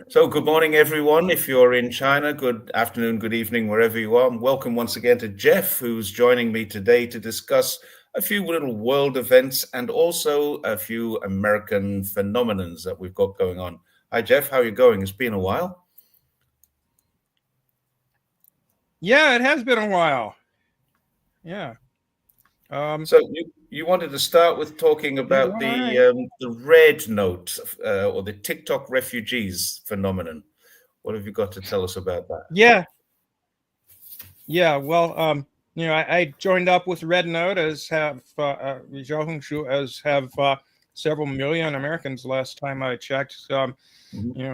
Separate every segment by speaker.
Speaker 1: So, good morning, everyone. If you're in China, good afternoon, good evening, wherever you are. And welcome once again to Jeff, who's joining me today to discuss a few little world events and also a few American phenomenons that we've got going on. Hi, Jeff. How are you going? It's been a while.
Speaker 2: Yeah, it has been a while. Yeah. Um,
Speaker 1: So, you wanted to start with talking
Speaker 2: yeah,
Speaker 1: about
Speaker 2: doing all right.
Speaker 1: the red note or the TikTok refugees phenomenon. What have you got to tell us about that?
Speaker 2: Yeah, yeah. Well, I joined up with Red Note as have Zhou as have several million Americans last time I checked.
Speaker 1: Mhm.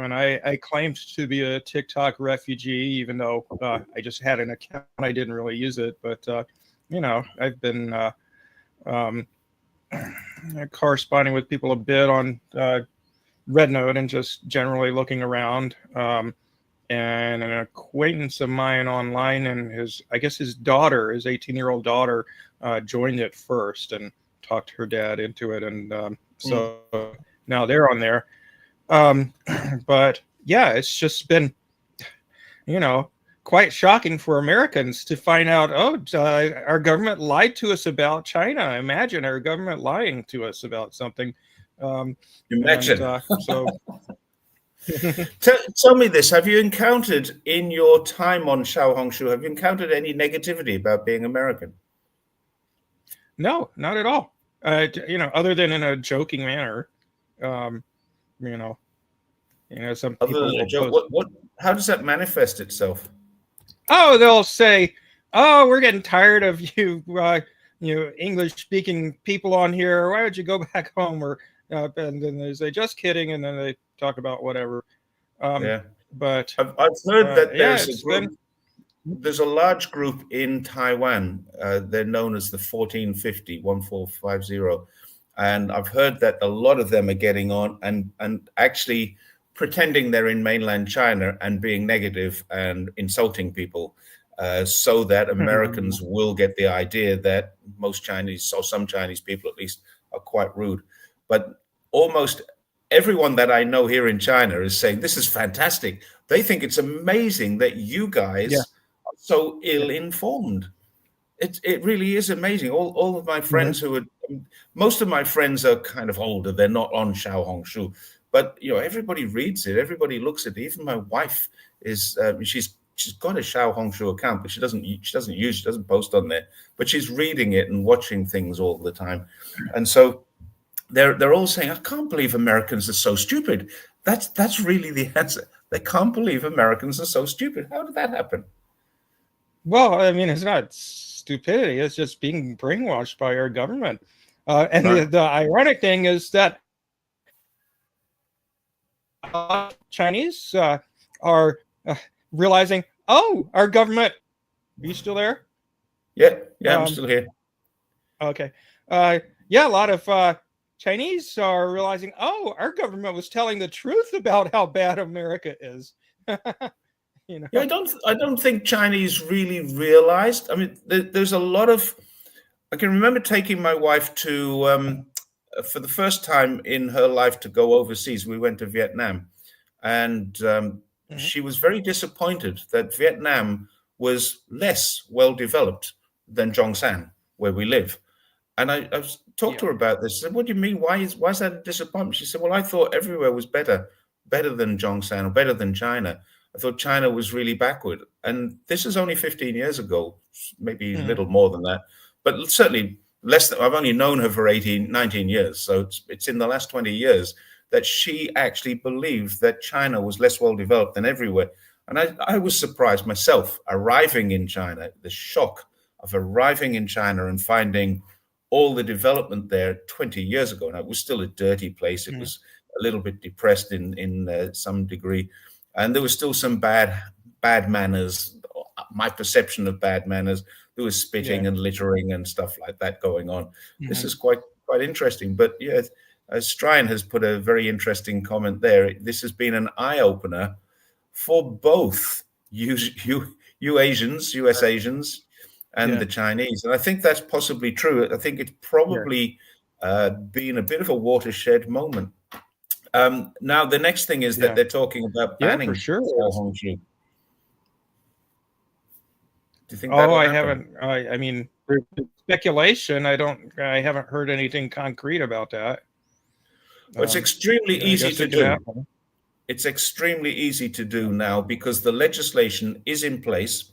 Speaker 2: And I claimed to be a TikTok refugee, even though I just had an account. I didn't really use it, but I've been um, corresponding with people a bit on Red Note and just generally looking around. And an acquaintance of mine online, and I guess his daughter, his 18-year-old daughter, joined it first and talked her dad into it, and
Speaker 1: Mm.
Speaker 2: so now they're on there. Um, but yeah, it's just been, you know, quite shocking for Americans to find out, oh, our government lied to us about China. Imagine our government lying to us about something. Um, and
Speaker 1: Imagine.
Speaker 2: so
Speaker 1: Tell me this: have you encountered in your time on Xiaohongshu? Have you encountered any negativity about being American?
Speaker 2: No, not at all. Other than in a joking manner. Um, you know, some
Speaker 1: Other
Speaker 2: people
Speaker 1: than a
Speaker 2: will
Speaker 1: joke,
Speaker 2: post,
Speaker 1: what? How does that manifest itself?
Speaker 2: oh, they'll say, oh, we're getting tired of you, English speaking people on here. Why don't you go back home? Or and then they say, just kidding, and then they talk about whatever. Um,
Speaker 1: Yeah,
Speaker 2: but
Speaker 1: I've heard that
Speaker 2: yeah,
Speaker 1: there's a
Speaker 2: it's been.
Speaker 1: group. There's a large group in Taiwan. They're known as the 1450, and I've heard that a lot of them are getting on and actually pretending they're in mainland China and being negative and insulting people, so that Americans will get the idea that most Chinese, or some Chinese people at least, are quite rude. But almost everyone that I know here in China is saying this is fantastic. They think it's amazing that you
Speaker 2: Yeah,
Speaker 1: guys so
Speaker 2: yeah,
Speaker 1: ill-informed. It really is amazing. All of my
Speaker 2: mhm,
Speaker 1: friends who are most of my friends are kind of older. They're not on Xiaohongshu, but everybody reads it. Everybody looks at it. Even my wife is she's got a Xiaohongshu account, but she doesn't post on there. But she's reading it and watching things all the time, and so they're all saying, "I can't believe Americans are so stupid." That's really the answer. They can't believe Americans are so stupid. How did that happen?
Speaker 2: well, I mean, it's not stupidity; it's just being brainwashed by our government. And
Speaker 1: Right.
Speaker 2: the ironic thing is that Chinese are realizing, oh, our government. Are you still there?
Speaker 1: Yeah, yeah, I'm
Speaker 2: Um,
Speaker 1: still here.
Speaker 2: okay. Yeah, a lot of Chinese are realizing, oh, our government was telling the truth about how bad America is. you
Speaker 1: Yeah,
Speaker 2: know.
Speaker 1: I don't think Chinese really realized. I mean, there's a lot of. I can remember taking my wife to for the first time in her life to go overseas. We went to Vietnam, and
Speaker 2: Mhm.
Speaker 1: she was very disappointed that Vietnam was less well developed than Zhongshan, where we live. And I talked
Speaker 2: Yeah.
Speaker 1: to her about this. I said, "What do you mean? Why is that a disappointment?" She said, "Well, I thought everywhere was better than Zhongshan or better than China. I thought China was really backward." And this is only 15 years ago, maybe a
Speaker 2: Mhm.
Speaker 1: little more than that, but certainly less than. I've only known her for 18, 19 years, so it's in the last 20 years that she actually believed that China was less well developed than everywhere. And I was surprised myself arriving in China, the shock of arriving in China and finding all the development there 20 years ago. Now, it was still a dirty place. It
Speaker 2: Mhm.
Speaker 1: was a little bit depressed in some degree, and there was still some bad manners. My perception of bad manners. There was
Speaker 2: Yeah.
Speaker 1: spitting and littering and stuff like that going on. This
Speaker 2: Mhm.
Speaker 1: is quite interesting. But yeah, Strine has put a very interesting comment there. This has been an eye opener for both you Asians, US Asians, and
Speaker 2: Yeah.
Speaker 1: the Chinese. And I think that's possibly true. I think it's
Speaker 2: Yeah.
Speaker 1: probably been a bit of a watershed moment. Now, the next thing is that they're talking about
Speaker 2: Yeah, for
Speaker 1: banning
Speaker 2: sure.
Speaker 1: Xiao Hongshu. Do you think
Speaker 2: Oh,
Speaker 1: that'll
Speaker 2: I
Speaker 1: happen?
Speaker 2: haven't. I mean, there's speculation. I haven't heard anything concrete about that.
Speaker 1: Well, it's extremely
Speaker 2: I
Speaker 1: easy
Speaker 2: guess
Speaker 1: to
Speaker 2: it could
Speaker 1: do.
Speaker 2: happen.
Speaker 1: It's extremely easy to do now because the legislation is in place.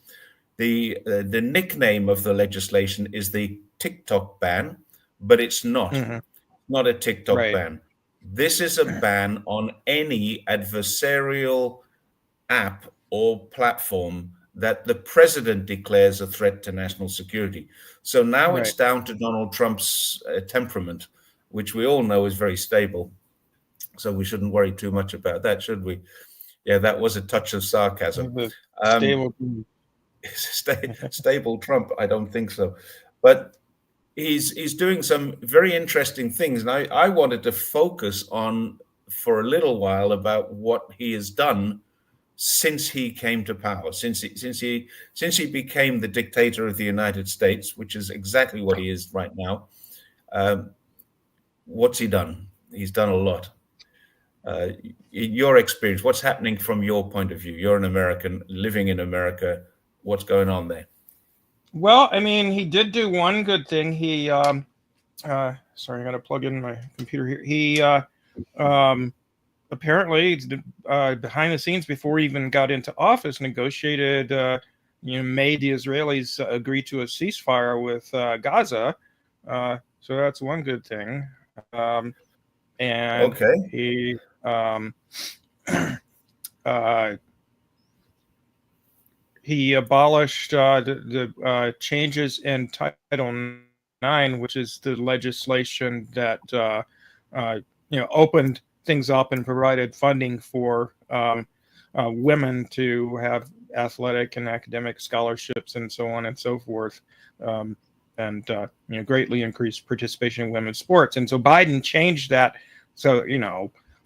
Speaker 1: The nickname of the legislation is the TikTok ban, but it's not a TikTok
Speaker 2: Right.
Speaker 1: ban. This is a ban on any adversarial app or platform that the president declares a threat to national security. So now it's
Speaker 2: Right.
Speaker 1: down to Donald Trump's temperament, which we all know is very stable. So we shouldn't worry too much about that, should we? Yeah, that was a touch of sarcasm.
Speaker 2: The
Speaker 1: Um,
Speaker 2: stable.
Speaker 1: stable Trump, I don't think so. But he's doing some very interesting things, and I wanted to focus on for a little while about what he has done since he came to power, since he became the dictator of the United States, which is exactly what he is right now. Um, what's he done? He's done a lot. In your experience, what's happening from your point of view? You're an American living in America. What's going on there?
Speaker 2: Well, I mean, he did do one good thing. He, sorry, I got to plug in my computer here. He, apparently, behind the scenes, before he even got into office, negotiated, made the Israelis agree to a ceasefire with Gaza. So that's one good thing. And
Speaker 1: Okay.
Speaker 2: he, he abolished the changes in Title IX, which is the legislation that opened things up and provided funding for women to have athletic and academic scholarships and so on and so forth, and greatly increased participation in women's sports. And so Biden changed that. So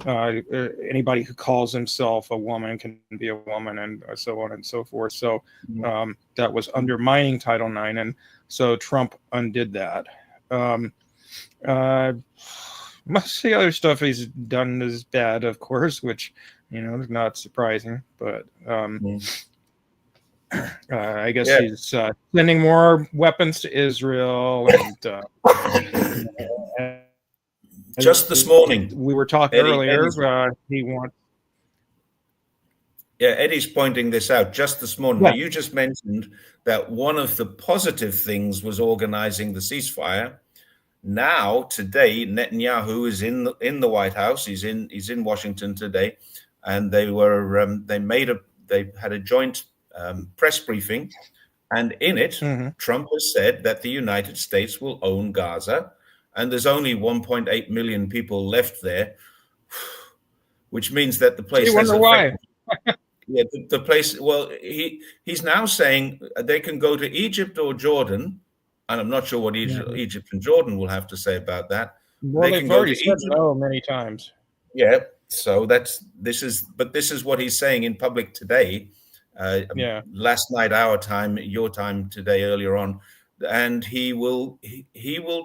Speaker 2: anybody who calls himself a woman can be a woman, and so on and so forth. So that was undermining Title IX, and so Trump undid that. Most of the other stuff he's done is bad, of course, which is not surprising. But I guess
Speaker 1: Yeah.
Speaker 2: he's sending more weapons to Israel, and
Speaker 1: Just this morning,
Speaker 2: we were talking earlier. He wants.
Speaker 1: Yeah, Eddie's pointing this out just this morning.
Speaker 2: Yeah.
Speaker 1: Now, you just mentioned that one of the positive things was organizing the ceasefire. Now, today, Netanyahu is in the White House. He's in Washington today, and they had a joint press briefing, and in it, Trump has said that the United States will own Gaza, and there's only 1.8 million people left there, which means that the place has
Speaker 2: why.
Speaker 1: Yeah, the place. Well, he's now saying they can go to Egypt or Jordan, and I'm not sure what Egypt and Jordan will have to say about that.
Speaker 2: Well,
Speaker 1: They
Speaker 2: they've
Speaker 1: can go to
Speaker 2: already said
Speaker 1: Egypt.
Speaker 2: no many times.
Speaker 1: Yeah, so this is what he's saying in public today. Last night, our time, your time today, earlier on, and he will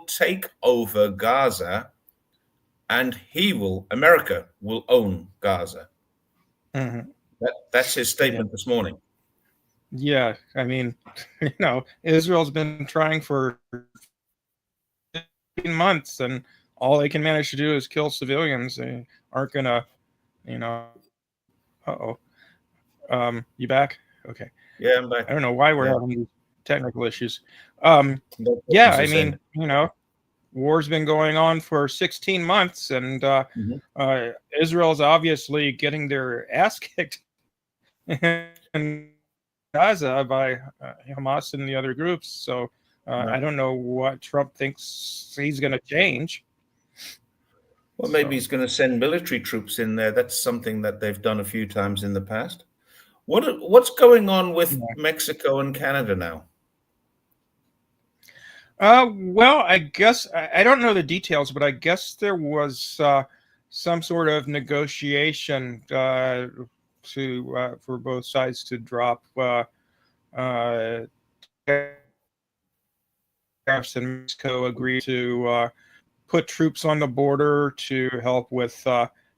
Speaker 1: take over Gaza, and America will own Gaza. That's his statement this morning.
Speaker 2: Yeah, I mean, Israel's been trying for 15 months, and all they can manage to do is kill civilians. They aren't gonna, you back? Okay.
Speaker 1: Yeah, I'm back.
Speaker 2: I don't know why we're having these technical issues. Yeah, I mean, war's been going on for 16 months, and Israel's obviously getting their ass kicked in Gaza by Hamas and the other groups. So I don't know what Trump thinks he's going to change.
Speaker 1: Well, maybe he's going to send military troops in there. That's something that they've done a few times in the past. What's going on with Mexico and Canada now?
Speaker 2: Well, I guess I don't know the details, but I guess there was some sort of negotiation for both sides to drop tariffs, and Mexico agreed to put troops on the border to help with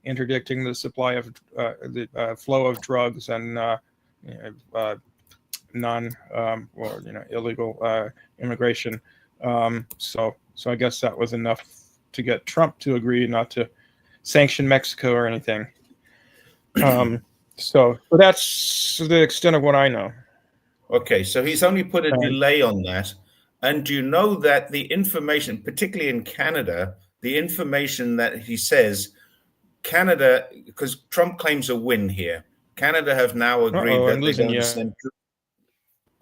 Speaker 2: interdicting the supply of the flow of drugs and illegal immigration. So I guess that was enough to get Trump to agree not to sanction Mexico or anything. So that's the extent of what I know.
Speaker 1: Okay, so he's only put a delay on that. And do you know that the information, particularly in Canada, the information that he says, Canada, because Trump claims a win here, Canada have now agreed that they're going to send troops.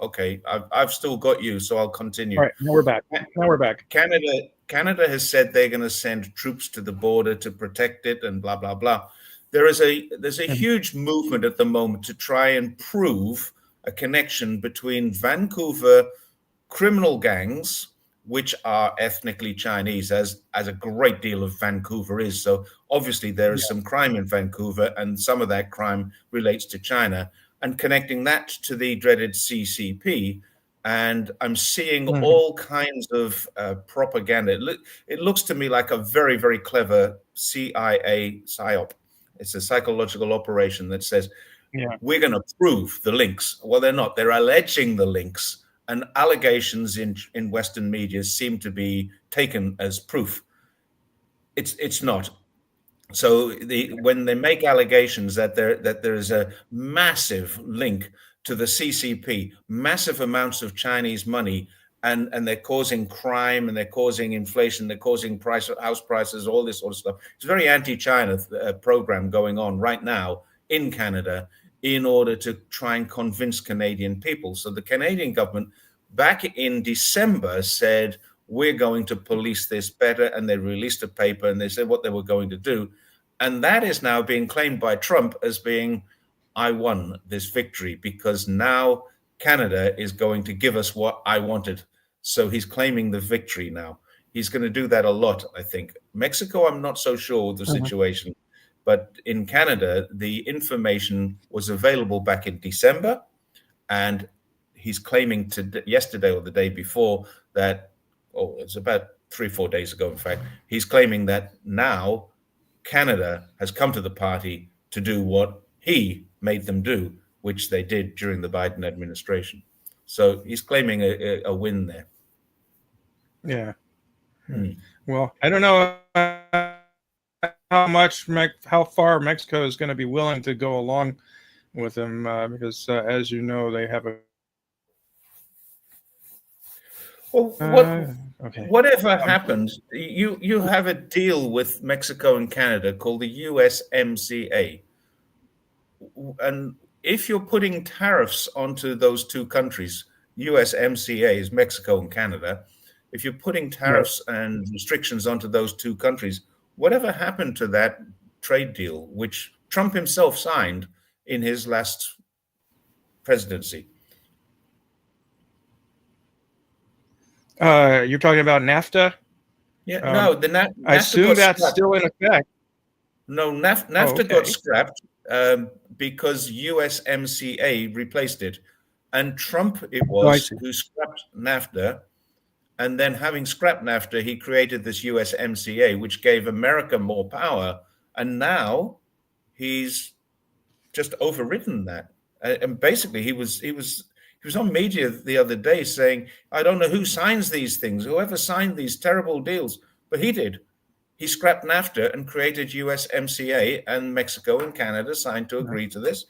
Speaker 1: Okay, I've still got you, so I'll continue.
Speaker 2: All right, now we're back.
Speaker 1: Canada has said they're going to send troops to the border to protect it and blah, blah, blah. There's a huge movement at the moment to try and prove a connection between Vancouver criminal gangs, which are ethnically Chinese, as a great deal of Vancouver is. So obviously there is some crime in Vancouver, and some of that crime relates to China, and connecting that to the dreaded CCP. And I'm seeing all kinds of propaganda. It looks to me like a very, very clever CIA PSYOP. It's a psychological operation that says, we're going to prove the links. Well, they're not. They're alleging the links, and allegations in Western media seem to be taken as proof. It's not. So when they make allegations that there is a massive link to the CCP, massive amounts of Chinese money, and they're causing crime, and they're causing inflation, they're causing house prices, all this sort of stuff. It's a very anti-China program going on right now in Canada in order to try and convince Canadian people. So the Canadian government back in December said, we're going to police this better, and they released a paper and they said what they were going to do. And that is now being claimed by Trump as being, I won this victory because now Canada is going to give us what I wanted. So he's claiming the victory now. He's going to do that a lot, I think. Mexico, I'm not so sure of the situation. But in Canada, the information was available back in December. And he's claiming yesterday or the day before that, it's about 3 or 4 days ago, in fact, he's claiming that now Canada has come to the party to do what he made them do, which they did during the Biden administration. So he's claiming a win there.
Speaker 2: Yeah. Well, I don't know how far Mexico is going to be willing to go along with him because, as you know, they have a.
Speaker 1: Well, whatever happens, you have a deal with Mexico and Canada called the USMCA. And if you're putting tariffs onto those two countries, USMCA is Mexico and Canada, if you're putting tariffs and restrictions onto those two countries, whatever happened to that trade deal, which Trump himself signed in his last presidency?
Speaker 2: You're talking about NAFTA?
Speaker 1: Yeah, no, the NAFTA
Speaker 2: I assume that's still in effect.
Speaker 1: No, NAFTA got scrapped because USMCA replaced it. And Trump, it was, who scrapped NAFTA. And then having scrapped NAFTA, he created this USMCA, which gave America more power. And now he's just overridden that. And basically, he was on media the other day saying, I don't know who signs these things, whoever signed these terrible deals, but he did. He scrapped NAFTA and created USMCA, and Mexico and Canada signed to agree to this.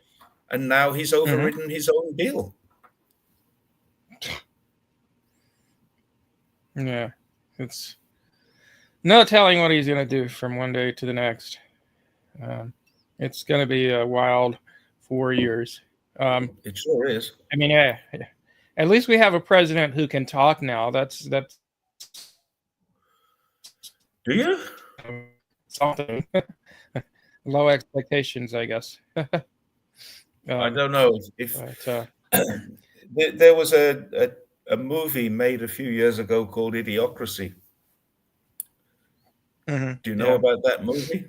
Speaker 1: And now he's overridden his own deal.
Speaker 2: Yeah, it's no telling what he's going to do from one day to the next. It's going to be a wild 4 years.
Speaker 1: It sure is.
Speaker 2: I mean, at least we have a president who can talk now. That's.
Speaker 1: Do you?
Speaker 2: Something. Low expectations, I guess.
Speaker 1: I don't know if there was a movie made a few years ago called Idiocracy. Do you know about that movie?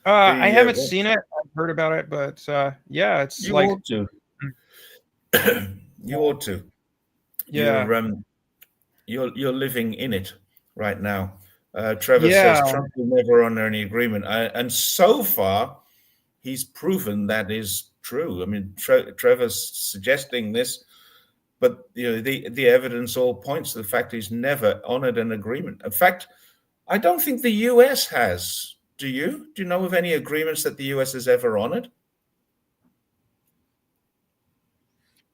Speaker 2: I haven't seen it. I've heard about it, but yeah, it's
Speaker 1: you
Speaker 2: like
Speaker 1: ought to. You ought to.
Speaker 2: Yeah,
Speaker 1: you're living in it right now. Trevor says
Speaker 2: Yeah.
Speaker 1: Trump will never honor any agreement, and so far he's proven that is true. I mean, Trevor's suggesting this, but the evidence all points to the fact he's never honored an agreement. In fact, I don't think the U.S. has. Do you? Do you know of any agreements that the U.S. has ever honored?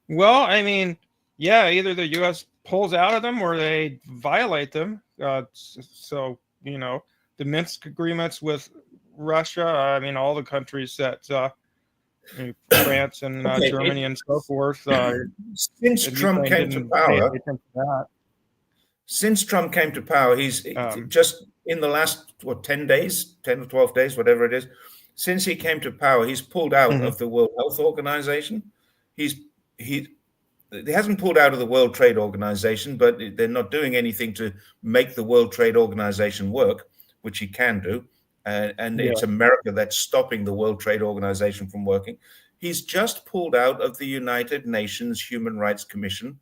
Speaker 2: Well, I mean, yeah, either the U.S. pulls out of them or they violate them. So, the Minsk agreements with Russia, I mean, all the countries that France and
Speaker 1: Okay,
Speaker 2: Germany and so forth.
Speaker 1: since Trump
Speaker 2: Ukraine
Speaker 1: came to
Speaker 2: didn't pay
Speaker 1: power,
Speaker 2: attention to that.
Speaker 1: since Trump came to power, he's just in the last 10 days, 10 or 12 days, whatever it is, since he came to power, he's pulled out of the World Health Organization. He hasn't pulled out of the World Trade Organization, but they're not doing anything to make the World Trade Organization work, which he can do. And it's America that's stopping the World Trade Organization from working. He's just pulled out of the United Nations Human Rights Commission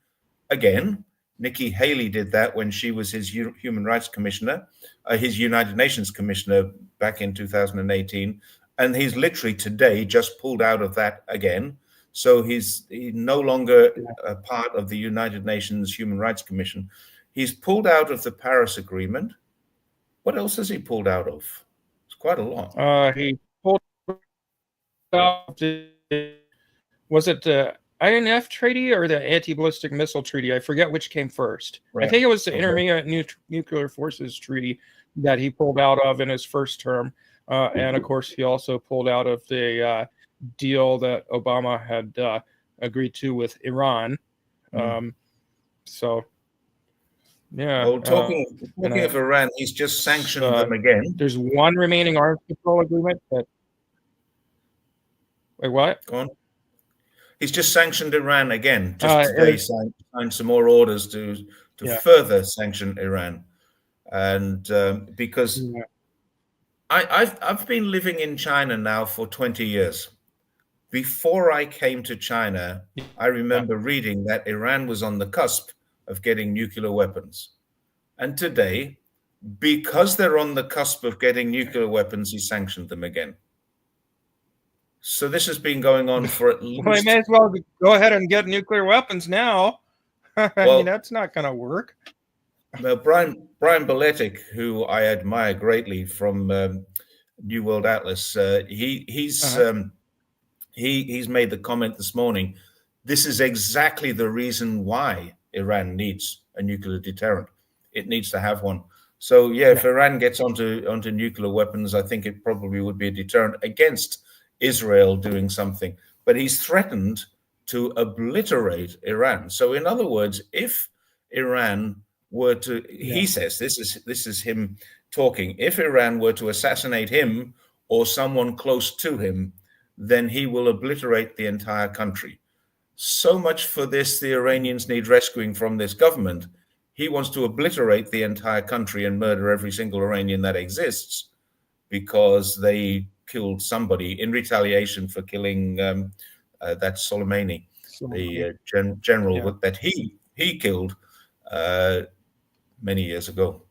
Speaker 1: again. Nikki Haley did that when she was his Human Rights Commissioner, his United Nations Commissioner back in 2018. And he's literally today just pulled out of that again. So he's no longer a part of the United Nations Human Rights Commission. He's pulled out of the Paris Agreement. What else has he pulled out of? It's quite a lot.
Speaker 2: He pulled out, was it the INF Treaty or the Anti-Ballistic Missile Treaty? I forget which came first. Right. I think it was the Intermediate Nuclear Forces Treaty that he pulled out of in his first term. And of course, he also pulled out of the deal that Obama had agreed to with Iran. So, yeah.
Speaker 1: Well, talking of Iran, he's just sanctioned them again.
Speaker 2: There's one remaining arms control agreement. Wait, what?
Speaker 1: Go on. He's just sanctioned Iran again. Just today, signed some more orders to further sanction Iran, and because I've been living in China now for 20 years. Before I came to China, I remember reading that Iran was on the cusp of getting nuclear weapons. And today, because they're on the cusp of getting nuclear weapons, he sanctioned them again. So this has been going on for at least...
Speaker 2: Well, they may as well go ahead and get nuclear weapons now. I mean, that's not going to work.
Speaker 1: Well, Brian Beletic, who I admire greatly from New World Atlas, he's made the comment this morning, this is exactly the reason why Iran needs a nuclear deterrent. It needs to have one. So, if Iran gets onto nuclear weapons, I think it probably would be a deterrent against Israel doing something. But he's threatened to obliterate Iran. So, in other words, if Iran were to, he says, this is him talking, if Iran were to assassinate him or someone close to him, then he will obliterate the entire country. So much for this, the Iranians need rescuing from this government. He wants to obliterate the entire country and murder every single Iranian that exists because they killed somebody in retaliation for killing that Soleimani, the general that he killed many years ago.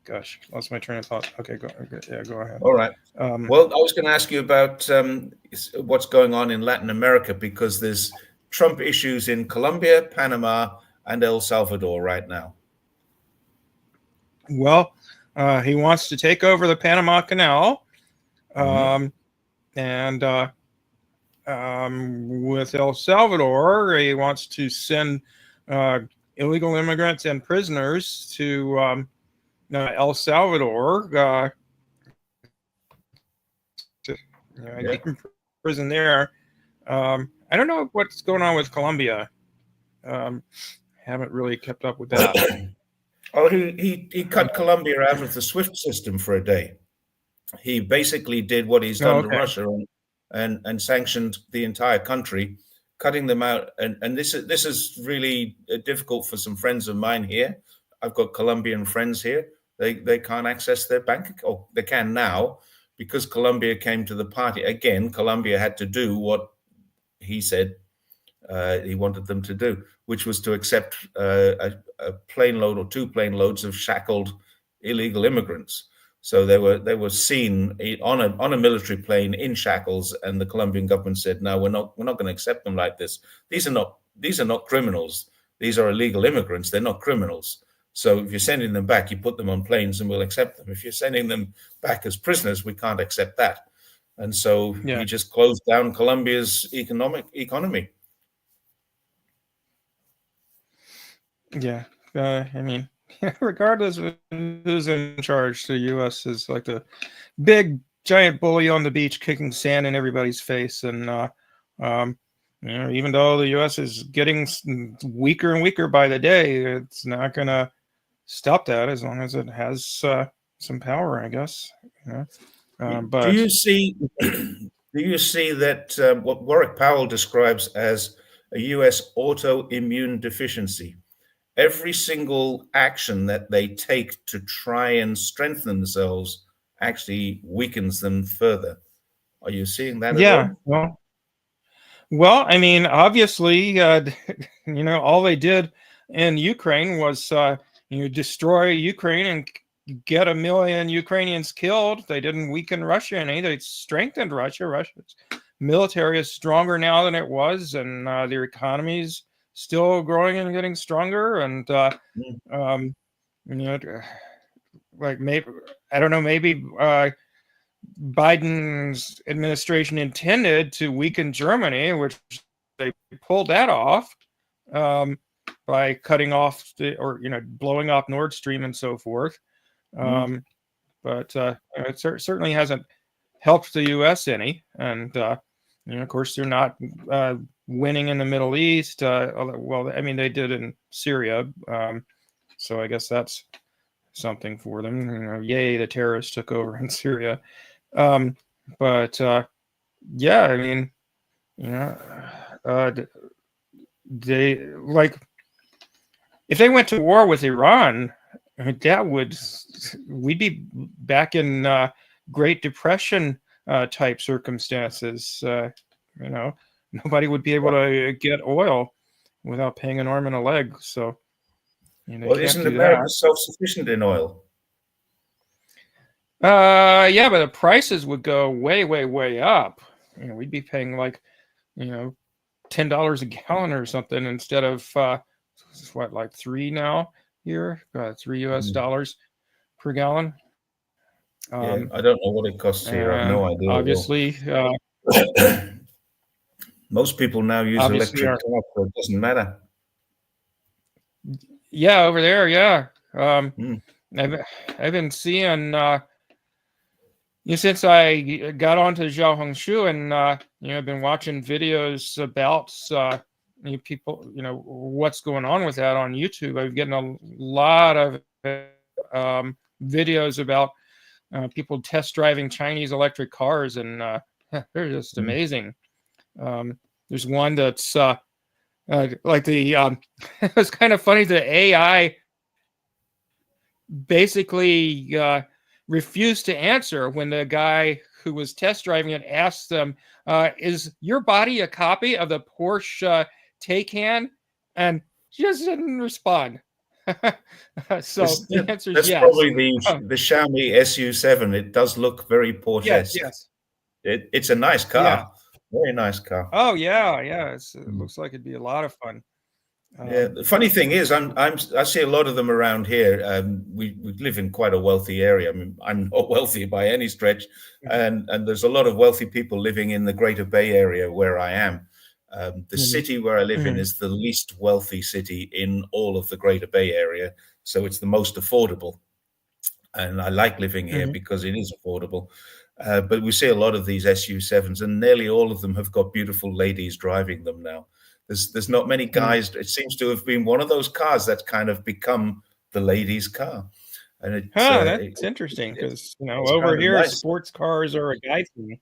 Speaker 2: Gosh, lost my train of thought. Okay, go ahead.
Speaker 1: All right. Well, I was going to ask you about what's going on in Latin America, because there's Trump issues in Colombia, Panama, and El Salvador right now.
Speaker 2: Well, he wants to take over the Panama Canal, and with El Salvador, he wants to send illegal immigrants and prisoners to El Salvador, keep in prison there. I don't know what's going on with Colombia. Haven't really kept up with that.
Speaker 1: Oh, he cut Colombia out of the SWIFT system for a day. He basically did what he's done to Russia and sanctioned the entire country, cutting them out. And this is really difficult for some friends of mine here. I've got Colombian friends here. They can't access their bank account. Oh, they can now because Colombia came to the party. Again, Colombia had to do what he said he wanted them to do, which was to accept a plane load or 2 plane loads of shackled illegal immigrants. So they were seen on a military plane in shackles, and the Colombian government said, "No, we're not going to accept them like this. These are not criminals. These are illegal immigrants. They're not criminals. So if you're sending them back, you put them on planes, and we'll accept them. If you're sending them back as prisoners, we can't accept that." And so
Speaker 2: Yeah.
Speaker 1: he just closed down Colombia's economy.
Speaker 2: Yeah. I mean, regardless of who's in charge, the U.S. is like the big giant bully on the beach, kicking sand in everybody's face. And even though the U.S. is getting weaker and weaker by the day, it's not going to stop that as long as it has some power, I guess. But
Speaker 1: do you see that what Warwick Powell describes as a U.S. autoimmune deficiency? Every single action that they take to try and strengthen themselves actually weakens them further. Are you seeing that at all?
Speaker 2: Well, I mean, obviously, all they did in Ukraine was destroy Ukraine and get 1 million Ukrainians killed. They didn't weaken Russia any. They strengthened Russia. Russia's military is stronger now than it was, and their economy's still growing and getting stronger. And like maybe, I don't know, maybe Biden's administration intended to weaken Germany, which they pulled that off by cutting off blowing off Nord Stream and so forth. But it certainly hasn't helped the U.S. any. And of course, they're not winning in the Middle East. Well, I mean, they did in Syria, so I guess that's something for them. Yay, the terrorists took over in Syria. But yeah, I mean, they like if they went to war with Iran, we'd be back in Great Depression type circumstances. Nobody would be able to get oil without paying an arm and a leg. So,
Speaker 1: well, isn't America self-sufficient in oil?
Speaker 2: Yeah, but the prices would go way, way, way up. We'd be paying like, $10 a gallon or something instead of like $3 now here, $3 US dollars per gallon.
Speaker 1: Yeah, I don't know what it costs here. I have no idea.
Speaker 2: Obviously,
Speaker 1: most people now use electric cars, so it doesn't matter.
Speaker 2: Yeah, over there, yeah. I've been seeing since I got onto Xiaohongshu, and I've been watching videos about people, what's going on with that on YouTube. I've getting a lot of videos about people test driving Chinese electric cars, and they're just amazing. There's one that's like the it was kind of funny. The AI basically refused to answer when the guy who was test driving it asked them, "Is your body a copy of the Porsche Taycan?" And she just didn't respond. So the answer is yes.
Speaker 1: That's probably the Xiaomi SU7. It does look very Porsche-esque.
Speaker 2: Yes.
Speaker 1: It's a nice car.
Speaker 2: Yeah.
Speaker 1: Very nice car.
Speaker 2: Oh yeah. It looks like it'd be a lot of fun.
Speaker 1: Yeah. The funny thing is, I see a lot of them around here. We live in quite a wealthy area. I mean, I'm not wealthy by any stretch, and there's a lot of wealthy people living in the Greater Bay Area where I am. The city where I live in is the least wealthy city in all of the Greater Bay Area, so it's the most affordable. And I like living here because it is affordable. But we see a lot of these SU7s, and nearly all of them have got beautiful ladies driving them now. There's not many guys. It seems to have been one of those cars that's kind of become the ladies' car. And
Speaker 2: that's interesting because over here nice. Sports cars are a guy thing.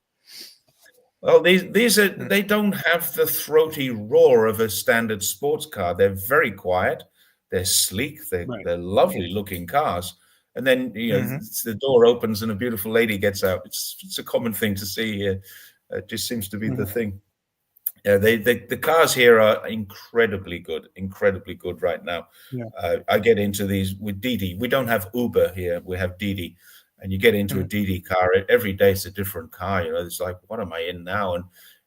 Speaker 1: Well, these are they don't have the throaty roar of a standard sports car. They're very quiet. They're sleek. They're lovely looking cars. And then the door opens and a beautiful lady gets out. It's a common thing to see here. It just seems to be the thing. Yeah, the cars here are incredibly good right now.
Speaker 2: Yeah.
Speaker 1: I get into these with Didi. We don't have Uber here. We have Didi, and you get into a
Speaker 2: Mhm.
Speaker 1: Didi car every day. It's a different car. You know, it's like, what am I in now?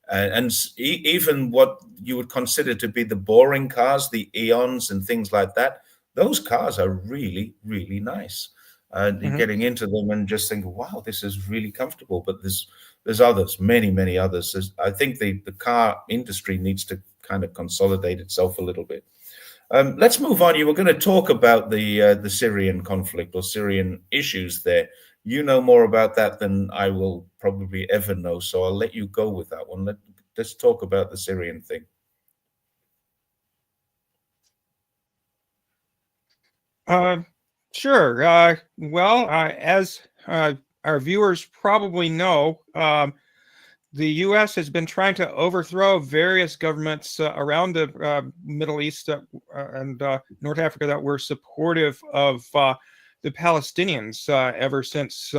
Speaker 1: And even what you would consider to be the boring cars, the Eons and things like that, those cars are really, really nice. And you're
Speaker 2: Mhm.
Speaker 1: getting into them and just think, wow, this is really comfortable. But there's others, many others. I think the car industry needs to kind of consolidate itself a little bit. Let's move on. You were going to talk about the Syrian conflict or Syrian issues there. You know more about that than I will probably ever know, so I'll let you go with that one. Let's talk about the Syrian thing.
Speaker 2: Uh, sure. Well, as our viewers probably know, the U.S. has been trying to overthrow various governments around the Middle East and North Africa that were supportive of the Palestinians ever since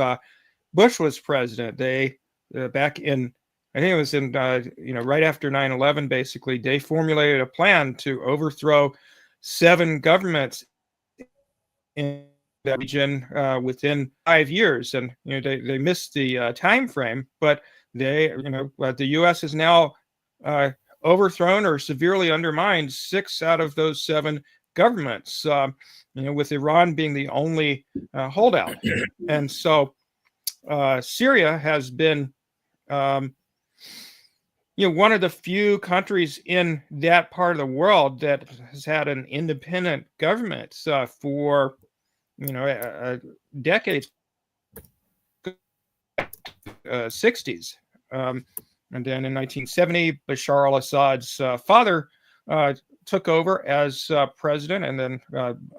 Speaker 2: Bush was president. They back in, I think it was in right after 9/11, basically they formulated a plan to overthrow 7 governments in that region within 5 years, and they missed the time frame, but the U.S. has now overthrown or severely undermined 6 out of those 7 governments. With Iran being the only holdout, and so Syria has been um, one of the few countries in that part of the world that has had an independent government for decades, 60s. And then in 1970, Bashar al-Assad's father took over as president, and then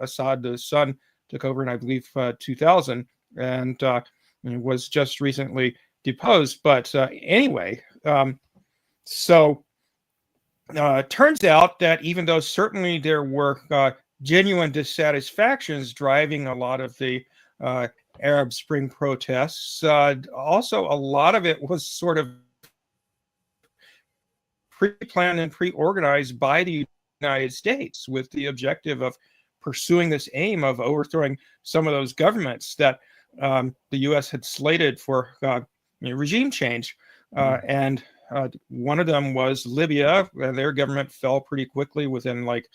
Speaker 2: Assad, the son, took over in, I believe, 2000, and was just recently deposed. But anyway, so turns out that even though certainly there were genuine dissatisfactions driving a lot of the Arab Spring protests, also a lot of it was sort of pre-planned and pre-organized by the United States with the objective of pursuing this aim of overthrowing some of those governments that the U.S. had slated for regime change. And one of them was Libya, and their government fell pretty quickly within like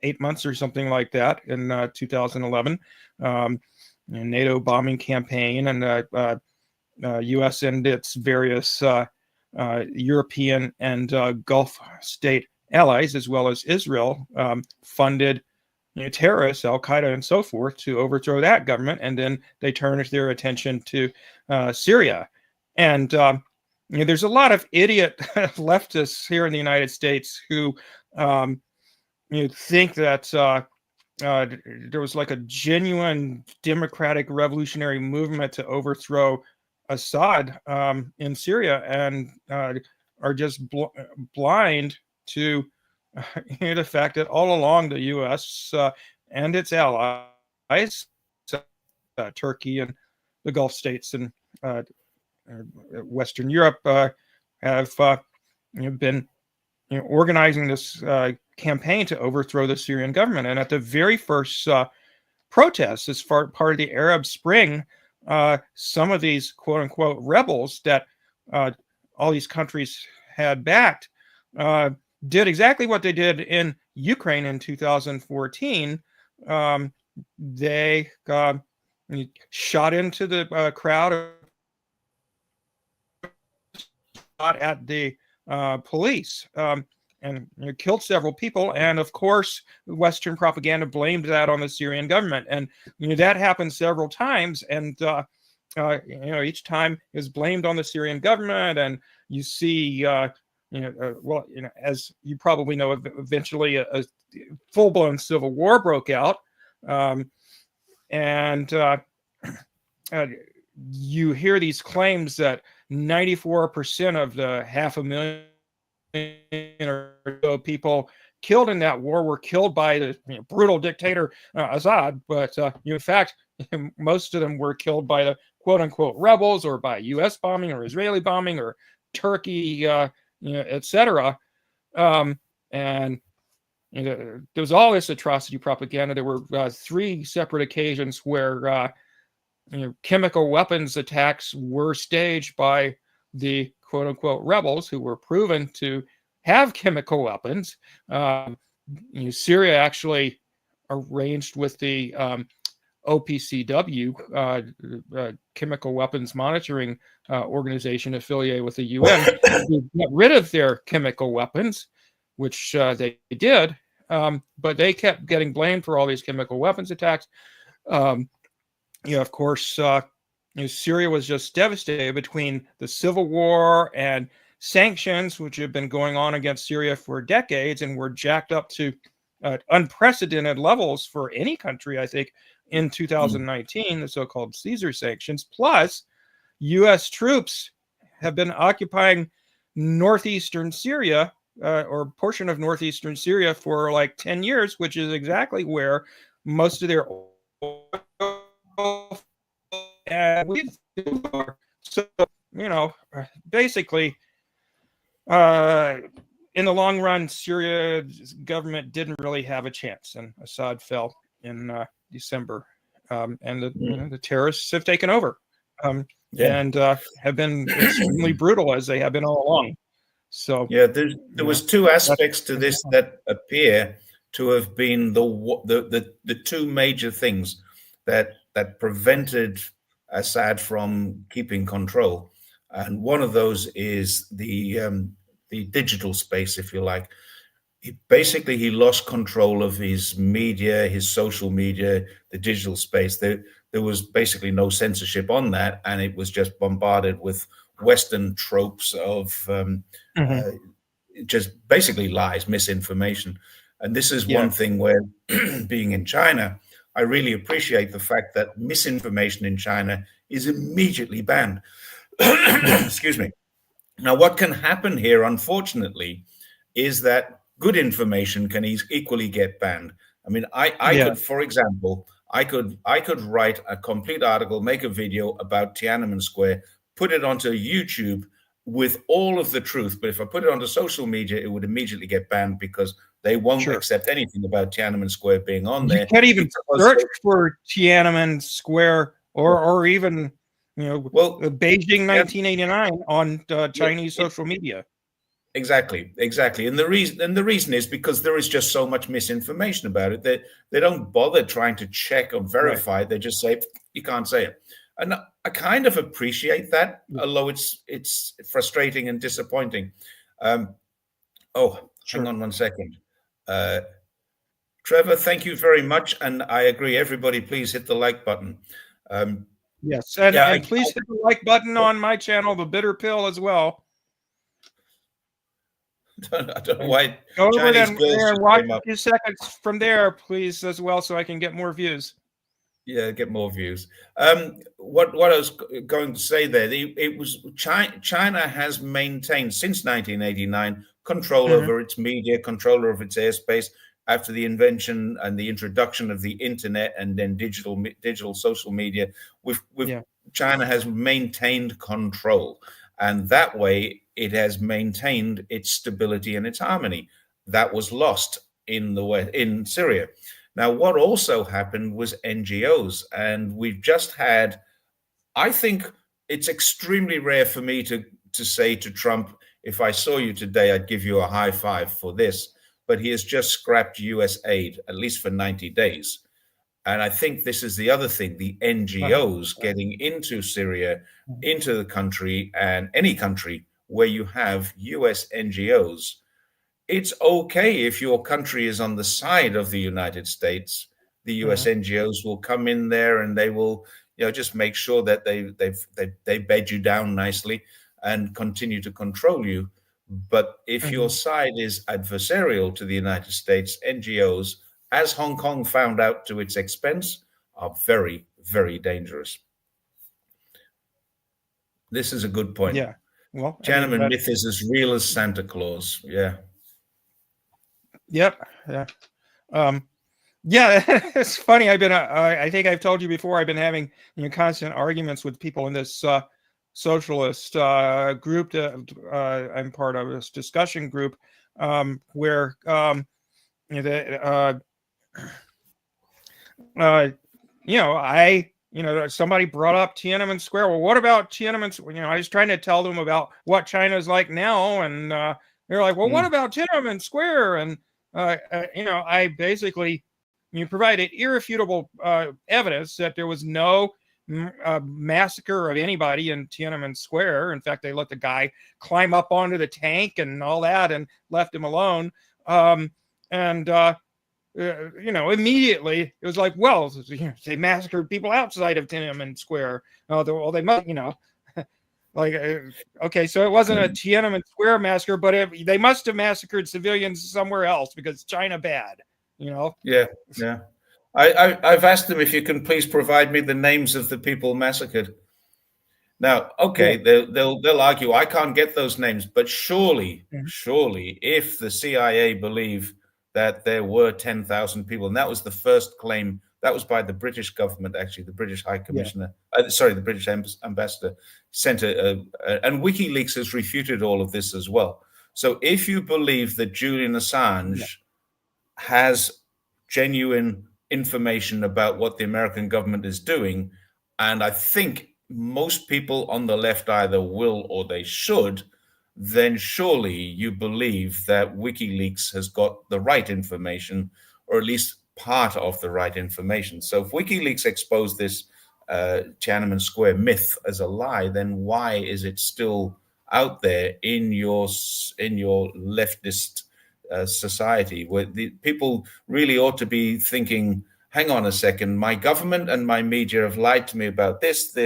Speaker 2: 8 months or something like that in 2011. NATO bombing campaign, and U.S. and its various European and Gulf state allies, as well as Israel, funded terrorists, Al Qaeda, and so forth, to overthrow that government, and then they turned their attention to Syria. And there's a lot of idiot leftists here in the United States who think that there was like a genuine democratic revolutionary movement to overthrow Assad in Syria, and are just blind to the fact that all along the U.S. And its allies, Turkey and the Gulf states and Western Europe, have been organizing this campaign to overthrow the Syrian government. And at the very first protests, as part of the Arab Spring, some of these quote unquote rebels that all these countries had backed did exactly what they did in Ukraine in 2014. They shot into the crowd, shot at the police, and killed several people. And of course, Western propaganda blamed that on the Syrian government. And that happened several times. And each time is blamed on the Syrian government. And you see, as you probably know, eventually a full-blown civil war broke out. And you hear these claims that 94% of the 500,000 or so people killed in that war were killed by the brutal dictator Assad, but in fact, most of them were killed by the quote-unquote rebels, or by U.S. bombing or Israeli bombing or Turkey, etc. And there was all this atrocity propaganda. There were 3 separate occasions where chemical weapons attacks were staged by the quote unquote rebels who were proven to have chemical weapons. Syria actually arranged with the OPCW, Chemical Weapons Monitoring Organization affiliated with the UN, to get rid of their chemical weapons, which they did, but they kept getting blamed for all these chemical weapons attacks. Of course, Syria was just devastated between the civil war and sanctions, which have been going on against Syria for decades and were jacked up to unprecedented levels for any country, I think, in 2019, the so-called Caesar sanctions. Plus, U.S. troops have been occupying northeastern Syria, or a portion of northeastern Syria, for like 10 years, which is exactly where most of their oil and weed are. So, basically, in the long run, Syria's government didn't really have a chance, and Assad fell in December, and the terrorists have taken over, and have been extremely brutal, as they have been all along. So
Speaker 1: there was 2 aspects to this that appear to have been the 2 major things that prevented Assad from keeping control, and one of those is the digital space, if you like. He lost control of his media, his social media, the digital space. There was basically no censorship on that, and it was just bombarded with Western tropes of just basically lies, misinformation. And this is one thing where, being in China, I really appreciate the fact that misinformation in China is immediately banned. Excuse me. Now, what can happen here, unfortunately, is that good information can equally get banned. I mean, I could, for example, I could write a complete article, make a video about Tiananmen Square, put it onto YouTube with all of the truth. But if I put it onto social media, it would immediately get banned because they won't accept anything about Tiananmen Square being on there.
Speaker 2: You can't even search for Tiananmen Square or even Beijing 1989 on Chinese social media.
Speaker 1: Exactly. And the reason is because there is just so much misinformation about it that they don't bother trying to check or verify. They just say you can't say it, and I kind of appreciate that, although it's frustrating and disappointing. Hang on one second. Trevor, thank you very much, and I agree. Everybody, please hit the like button.
Speaker 2: Yes, and please hit the like button on my channel, The Bitter Pill, as well.
Speaker 1: I don't know why.
Speaker 2: Go over there and watch a few seconds from there, please, as well, so I can get more views.
Speaker 1: Yeah, get more views. What I was going to say there, it was China has maintained since 1989 control over its media, control over its airspace. After the invention and the introduction of the internet and then digital social media, China has maintained control, and that way it has maintained its stability and its harmony. That was lost in Syria. Now, what also happened was NGOs, and we've just had, I think it's extremely rare for me to say to Trump, if I saw you today, I'd give you a high five for this, but he has just scrapped US aid, at least for 90 days. And I think this is the other thing, the NGOs getting into Syria, into the country, and any country where you have US NGOs. It's okay if your country is on the side of the United States. The US NGOs will come in there and they will, just make sure that they bed you down nicely and continue to control you. But if your side is adversarial to the United States, NGOs, as Hong Kong found out to its expense, are very, very dangerous. This is a good point.
Speaker 2: Yeah. Well,
Speaker 1: Tiananmen myth is as real as Santa Claus. Yeah.
Speaker 2: Yep. Yeah. It's funny. I think I've told you before, I've been having constant arguments with people in this socialist group that I'm part of, this discussion group, where the somebody brought up Tiananmen Square. Well, what about Tiananmen? I was trying to tell them about what China's like now, and they're like, well, what about Tiananmen Square? And I basically provided irrefutable evidence that there was no massacre of anybody in Tiananmen Square. In fact, they let the guy climb up onto the tank and all that, and left him alone. Immediately it was like, well, they massacred people outside of Tiananmen Square. Well, they must, okay, so it wasn't a Tiananmen Square massacre, but they must have massacred civilians somewhere else because China bad,
Speaker 1: Yeah. I've asked them if you can please provide me the names of the people massacred. Now, okay, they'll argue I can't get those names, but surely, if the CIA believe that there were 10,000 people, and that was the first claim, that was by the British government, actually, the British High Commissioner, the British ambassador sent and WikiLeaks has refuted all of this as well. So if you believe that Julian Assange has genuine information about what the American government is doing, and I think most people on the left either will or they should, then surely you believe that WikiLeaks has got the right information, or at least part of the right information. So if WikiLeaks exposed this Tiananmen Square myth as a lie, then why is it still out there in your leftist society, where the people really ought to be thinking, hang on a second, my government and my media have lied to me about this.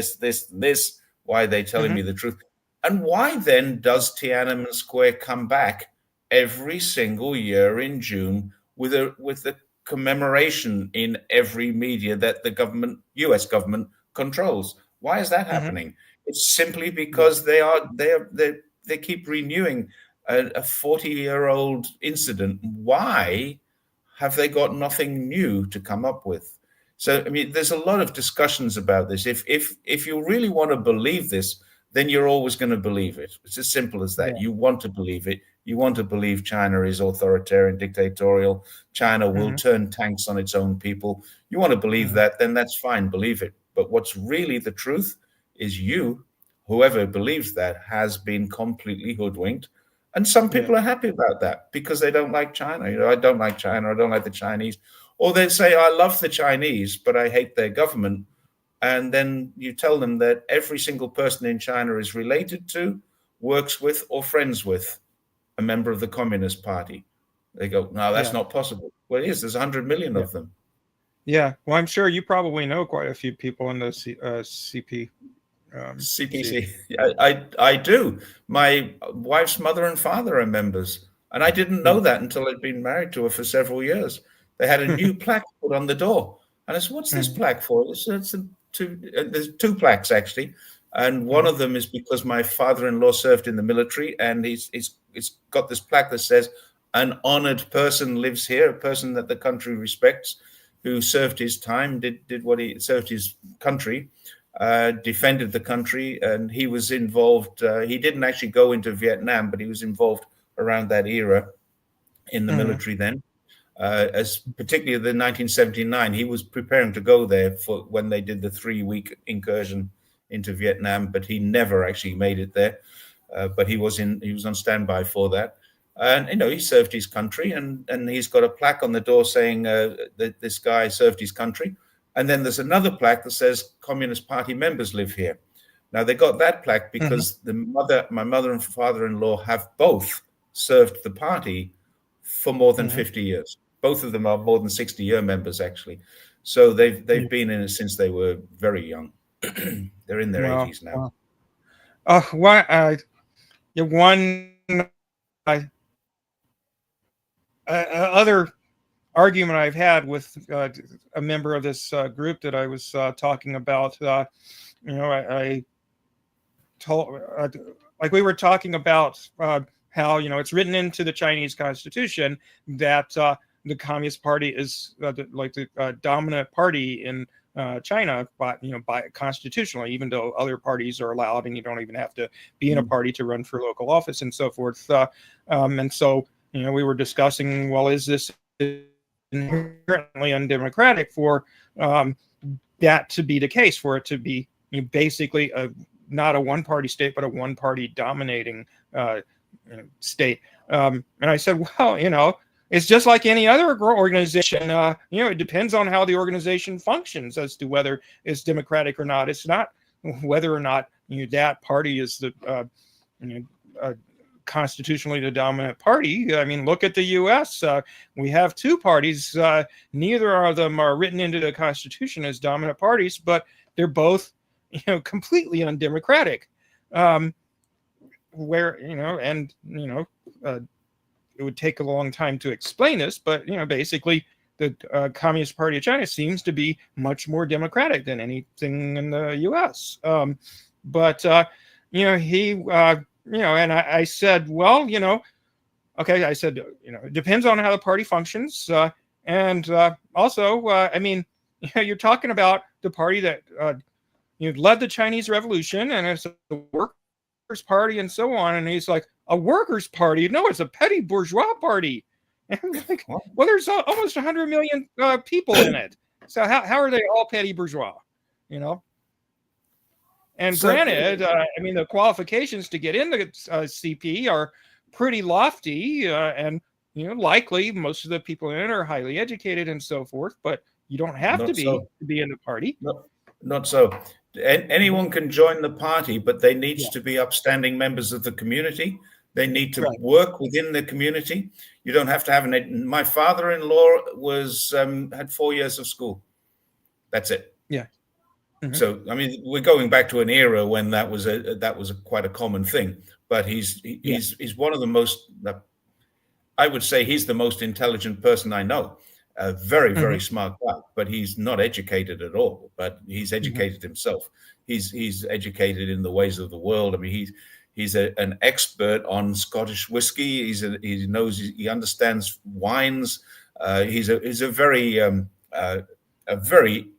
Speaker 1: Why are they telling me the truth? And why then does Tiananmen Square come back every single year in June with the commemoration in every media that the U.S. government controls? Why is that happening? It's simply because they keep renewing a 40-year-old incident. Why have they got nothing new to come up with? So, I mean, there's a lot of discussions about this. If you really want to believe this, then you're always going to believe it. It's as simple as that. You want to believe it. You want to believe China is authoritarian, dictatorial. China will turn tanks on its own people. You want to believe that, then that's fine. Believe it. But what's really the truth is whoever believes that, has been completely hoodwinked. And some people are happy about that because they don't like China. I don't like China. I don't like the Chinese. Or they say, I love the Chinese, but I hate their government. And then you tell them that every single person in China is related to, works with, or friends with a member of the Communist Party. They go, no, that's not possible. Well, it is. There's 100 million of them.
Speaker 2: Yeah. Well, I'm sure you probably know quite a few people in the CPC.
Speaker 1: I do. My wife's mother and father are members. And I didn't know that until I'd been married to her for several years. They had a new plaque put on the door. And I said, what's this plaque for? There's two plaques, actually. And one of them is because my father-in-law served in the military, and he's got this plaque that says, an honored person lives here, a person that the country respects, who served his time, did what he served his country, defended the country, and he was involved. He didn't actually go into Vietnam, but he was involved around that era in the military then. As particularly the 1979, he was preparing to go there for when they did the 3-week incursion into Vietnam, but he never actually made it there. But he was on standby for that. And he served his country, and he's got a plaque on the door saying that this guy served his country. And then there's another plaque that says Communist Party members live here. Now they got that plaque because my mother and father-in-law have both served the party for more than 50 years. Both of them are more than 60-year members, actually. So they've been in it since they were very young. They're in their 80s now.
Speaker 2: Other argument I've had with a member of this group that I was talking about, I told, like we were talking about how, it's written into the Chinese constitution that the Communist Party is the dominant party in China, but by constitutionally, even though other parties are allowed, and you don't even have to be in a party to run for local office and so forth. And so we were discussing, well, is this inherently undemocratic for that to be the case, for it to be basically not a one-party state, but a one-party dominating state. And I said, well, it's just like any other organization. It depends on how the organization functions as to whether it's democratic or not. It's not whether or not that party is the constitutionally the dominant party. I mean, look at the U.S. We have two parties. Neither of them are written into the Constitution as dominant parties, but they're both, completely undemocratic. It would take a long time to explain this, but basically, the Communist Party of China seems to be much more democratic than anything in the U.S. And I said, well, okay, I said, it depends on how the party functions. Also, you're talking about the party that led the Chinese Revolution, and it's a workers' party and so on. And he's like, a workers' party? No, it's a petty bourgeois party. And I'm like, well, there's almost 100 million people in it. So how are they all petty bourgeois? And granted, the qualifications to get into CP are pretty lofty, and likely most of the people in it are highly educated and so forth. But you don't have to be in the party.
Speaker 1: Not so. Anyone can join the party, but they need to be upstanding members of the community. They need to work within the community. You don't have to have my father-in-law had 4 years of school. That's it.
Speaker 2: Yeah. Mm-hmm.
Speaker 1: So, we're going back to an era when that was quite a common thing. But he's one of the most, I would say, he's the most intelligent person I know. A very, very smart guy, but he's not educated at all. But he's educated himself. He's educated in the ways of the world. He's an expert on Scottish whiskey. He understands wines. He's a very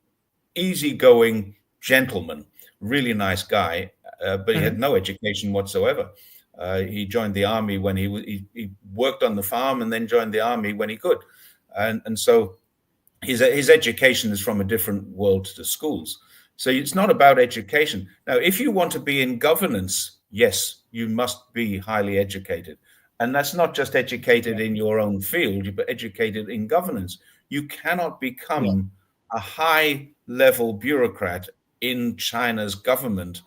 Speaker 1: easygoing gentleman, really nice guy, but he had no education whatsoever. He joined the army when he worked on the farm, and then joined the army when he could, and so his education is from a different world to the schools. So it's not about education. Now, if you want to be in governance, yes, you must be highly educated, and that's not just educated in your own field, but educated in governance. You cannot become a high-level bureaucrat in China's government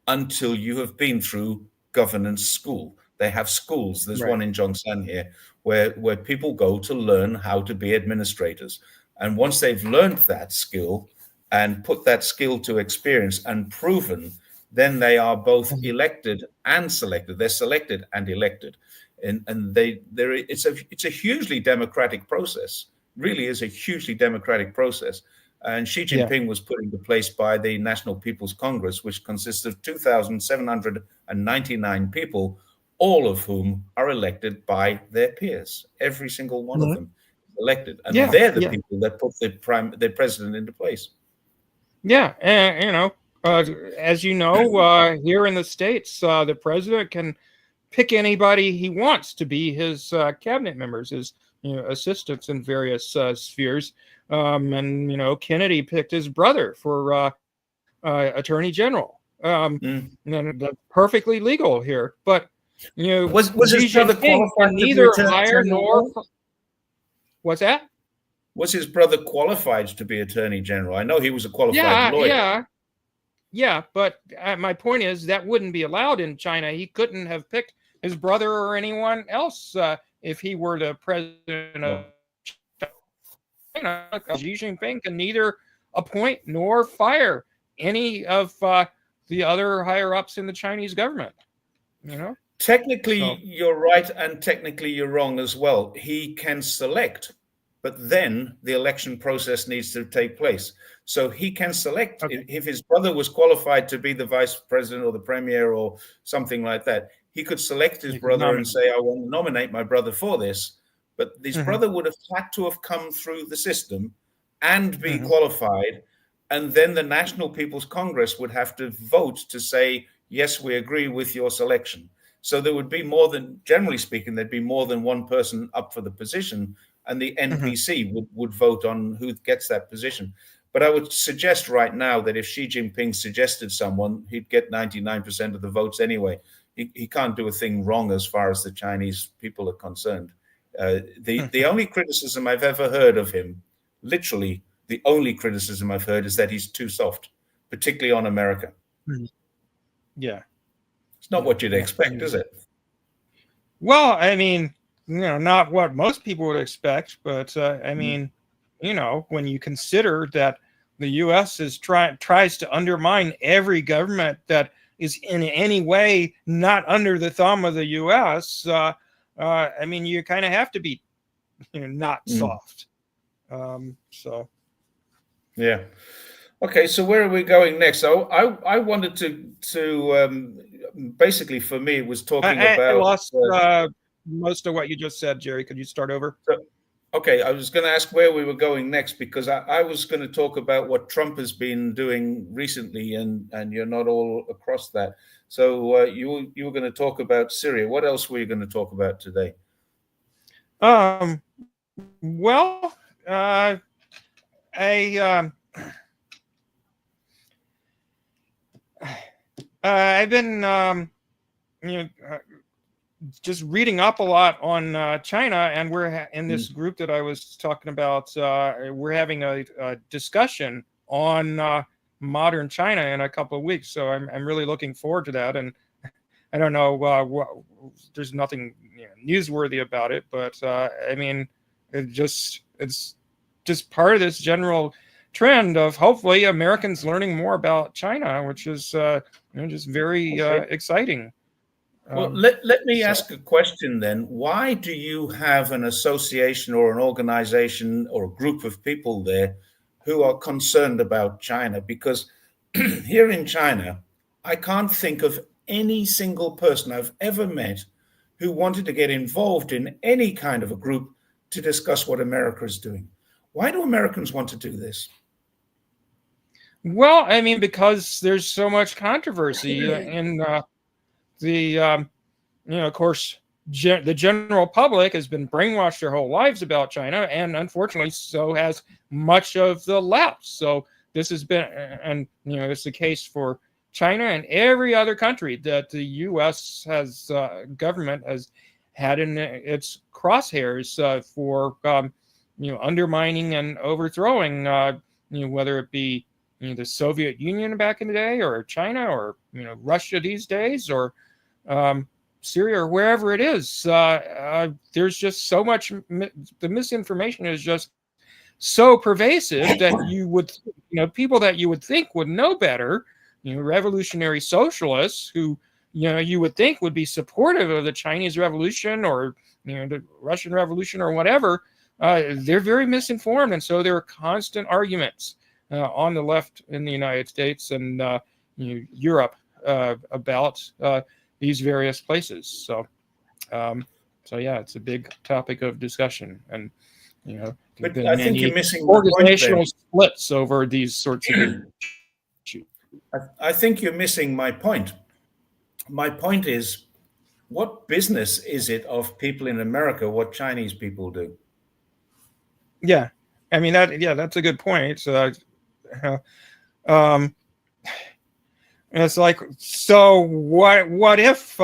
Speaker 1: until you have been through governance school. They have schools. There's one in Zhongshan here where people go to learn how to be administrators. And once they've learned that skill and put that skill to experience and proven, then they are both elected and selected. They're selected and elected. And it's a hugely democratic process. Really is a hugely democratic process. And Xi Jinping was put into place by the National People's Congress, which consists of 2,799 people, all of whom are elected by their peers. Every single one of them elected. And they're the people that put the president into place.
Speaker 2: Yeah. And, as you know, here in the States, the president can pick anybody he wants to be his cabinet members, his assistants in various spheres. And Kennedy picked his brother for attorney general. And that's perfectly legal here. But
Speaker 1: was his brother qualified
Speaker 2: neither hire nor? What's that?
Speaker 1: Was his brother qualified to be attorney general? I know he was a qualified lawyer.
Speaker 2: Yeah. But my point is that wouldn't be allowed in China. He couldn't have picked his brother or anyone else if he were the president of China. Xi Jinping can neither appoint nor fire any of the other higher ups in the Chinese government.
Speaker 1: Technically, you're right, and technically you're wrong as well. He can select, but then the election process needs to take place. So he can select. If his brother was qualified to be the vice president or the premier or something like that, he could select his brother and say, I want to nominate my brother for this. But his brother would have had to have come through the system and be qualified. And then the National People's Congress would have to vote to say, yes, we agree with your selection. So there would be more than, generally speaking, there'd be more than one person up for the position, and the NPC would vote on who gets that position. But I would suggest right now that if Xi Jinping suggested someone, he'd get 99% of the votes anyway. He can't do a thing wrong as far as the Chinese people are concerned. The only criticism I've ever heard of him, literally the only criticism I've heard, is that he's too soft, particularly on America.
Speaker 2: Yeah.
Speaker 1: It's not what you'd expect, is it?
Speaker 2: Well, I mean, not what most people would expect, but I mean, when you consider that the U.S. tries to undermine every government that is in any way not under the thumb of the U.S., I mean, you kind of have to be, not soft. So.
Speaker 1: Yeah. Okay, so where are we going next? So I wanted to basically, for me, it was talking about.
Speaker 2: I lost most of what you just said, Jerry. Could you start over?
Speaker 1: Okay, I was going to ask where we were going next, because I was going to talk about what Trump has been doing recently, and you're not all across that. So you were going to talk about Syria. What else were you going to talk about today?
Speaker 2: Well, I've been just reading up a lot on China, and we're in this group that I was talking about. We're having a discussion on modern China in a couple of weeks, so I'm really looking forward to that. And I don't know, there's nothing newsworthy about it, but I mean, it's just part of this general trend of hopefully Americans learning more about China, which is just very exciting.
Speaker 1: Well, let me ask a question then. Why do you have an association or an organization or a group of people there who are concerned about China? Because here in China, I can't think of any single person I've ever met who wanted to get involved in any kind of a group to discuss what America is doing. Why do Americans want to do this?
Speaker 2: Well, I mean, because there's so much controversy in of course, the general public has been brainwashed their whole lives about China, and unfortunately, so has much of the left. So this has been, and it's the case for China and every other country that the U.S. has government has had in its crosshairs for undermining and overthrowing, whether it be the Soviet Union back in the day, or China, or Russia these days, or Syria, or wherever it is. There's just so much. The misinformation is just so pervasive that you would, people that you would think would know better, revolutionary socialists who, you would think would be supportive of the Chinese Revolution or the Russian Revolution or whatever. They're very misinformed, and so there are constant arguments on the left in the United States and Europe about these various places. So yeah, it's a big topic of discussion, and
Speaker 1: but I think you're missing
Speaker 2: organizational splits over these sorts of issues.
Speaker 1: I think you're missing my point. My point is, what business is it of people in America what Chinese people do?
Speaker 2: Yeah, I mean that's a good point. And it's like, so what if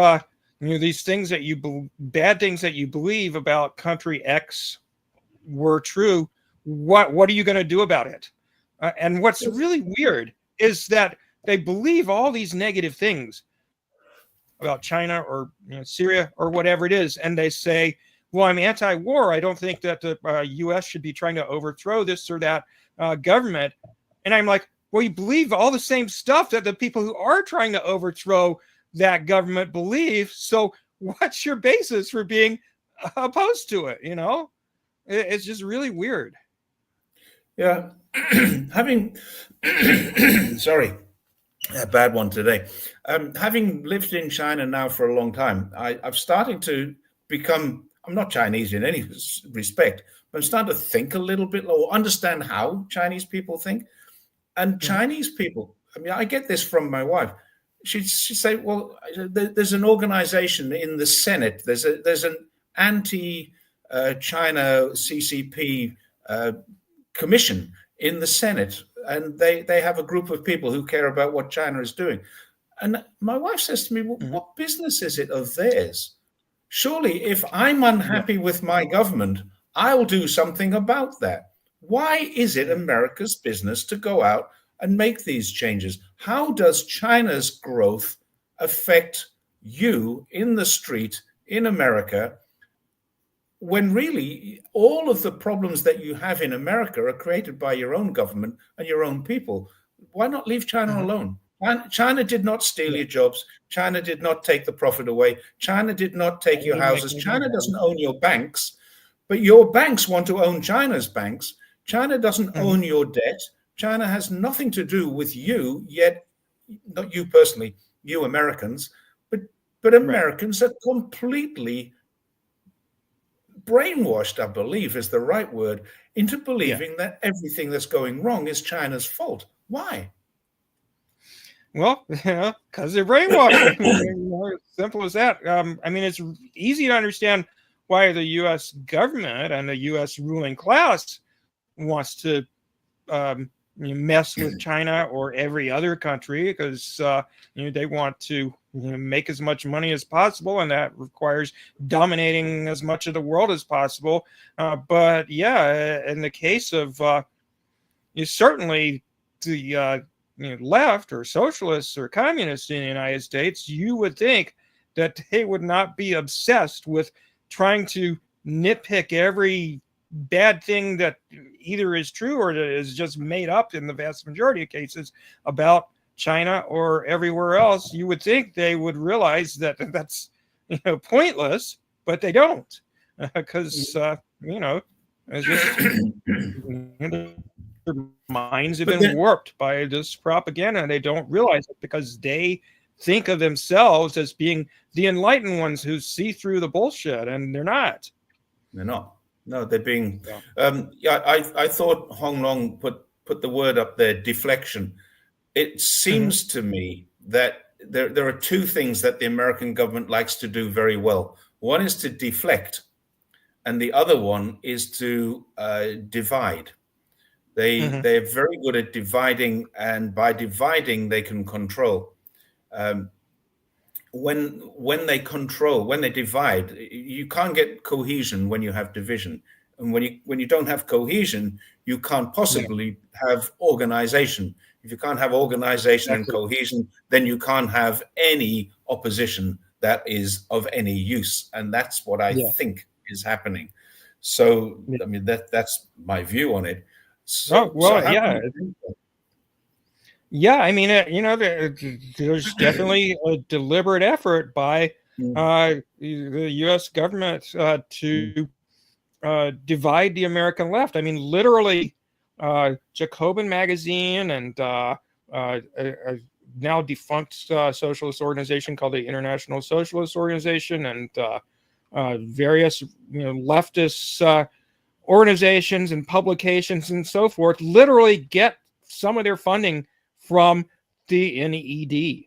Speaker 2: these things that bad things that you believe about country X were true? What are you going to do about it? And what's really weird is that they believe all these negative things about China or Syria or whatever it is, and they say, well, I'm anti-war. I don't think that the U.S. should be trying to overthrow this or that government. And I'm like, well, you believe all the same stuff that the people who are trying to overthrow that government believe. So what's your basis for being opposed to it? It's just really weird.
Speaker 1: Yeah. Having, sorry, a bad one today. Having lived in China now for a long time, I've started to become, I'm not Chinese in any respect, but I'm starting to think a little bit or understand how Chinese people think. And Chinese people, I mean, I get this from my wife. she'd say, well, there's an organization in the Senate. There's an anti-China CCP commission in the Senate, and they have a group of people who care about what China is doing. And my wife says to me, well, what business is it of theirs? Surely, if I'm unhappy with my government, I'll do something about that. Why is it America's business to go out and make these changes? How does China's growth affect you in the street in America, when really all of the problems that you have in America are created by your own government and your own people? Why not leave China alone? China did not steal your jobs. China did not take the profit away. China did not take your houses. China doesn't own your banks, but your banks want to own China's banks. China doesn't own your debt. China has nothing to do with you, yet not you personally, you Americans, but Americans are completely brainwashed, I believe is the right word, into believing that everything that's going wrong is China's fault. Why?
Speaker 2: Well, because they're brainwashed. Simple as that. I mean, it's easy to understand why the U.S. government and the U.S. ruling class wants to mess with China or every other country, because they want to make as much money as possible, and that requires dominating as much of the world as possible. But yeah, in the case of certainly the left or socialists or communists in the United States, you would think that they would not be obsessed with trying to nitpick every bad thing that either is true or is just made up in the vast majority of cases about China or everywhere else. You would think they would realize that that's pointless, but they don't, because it's just their minds have been warped by this propaganda, and they don't realize it because they think of themselves as being the enlightened ones who see through the bullshit, and they're not.
Speaker 1: They're not. No, they're being. I thought Hong Long put the word up there, deflection. It seems to me that there are two things that the American government likes to do very well. One is to deflect, and the other one is to divide. They're very good at dividing, and by dividing, they can control. When they divide, you can't get cohesion when you have division, and when you don't have cohesion, you can't possibly have organization. If you can't have organization and cohesion, then you can't have any opposition that is of any use, and that's what I think is happening. So, I mean, that's my view on it.
Speaker 2: So, yeah, I mean, there's definitely a deliberate effort by the U.S. government to divide the American left. I mean, literally, Jacobin magazine and a now defunct socialist organization called the International Socialist Organization, and various leftist organizations and publications and so forth literally get some of their funding from the NED.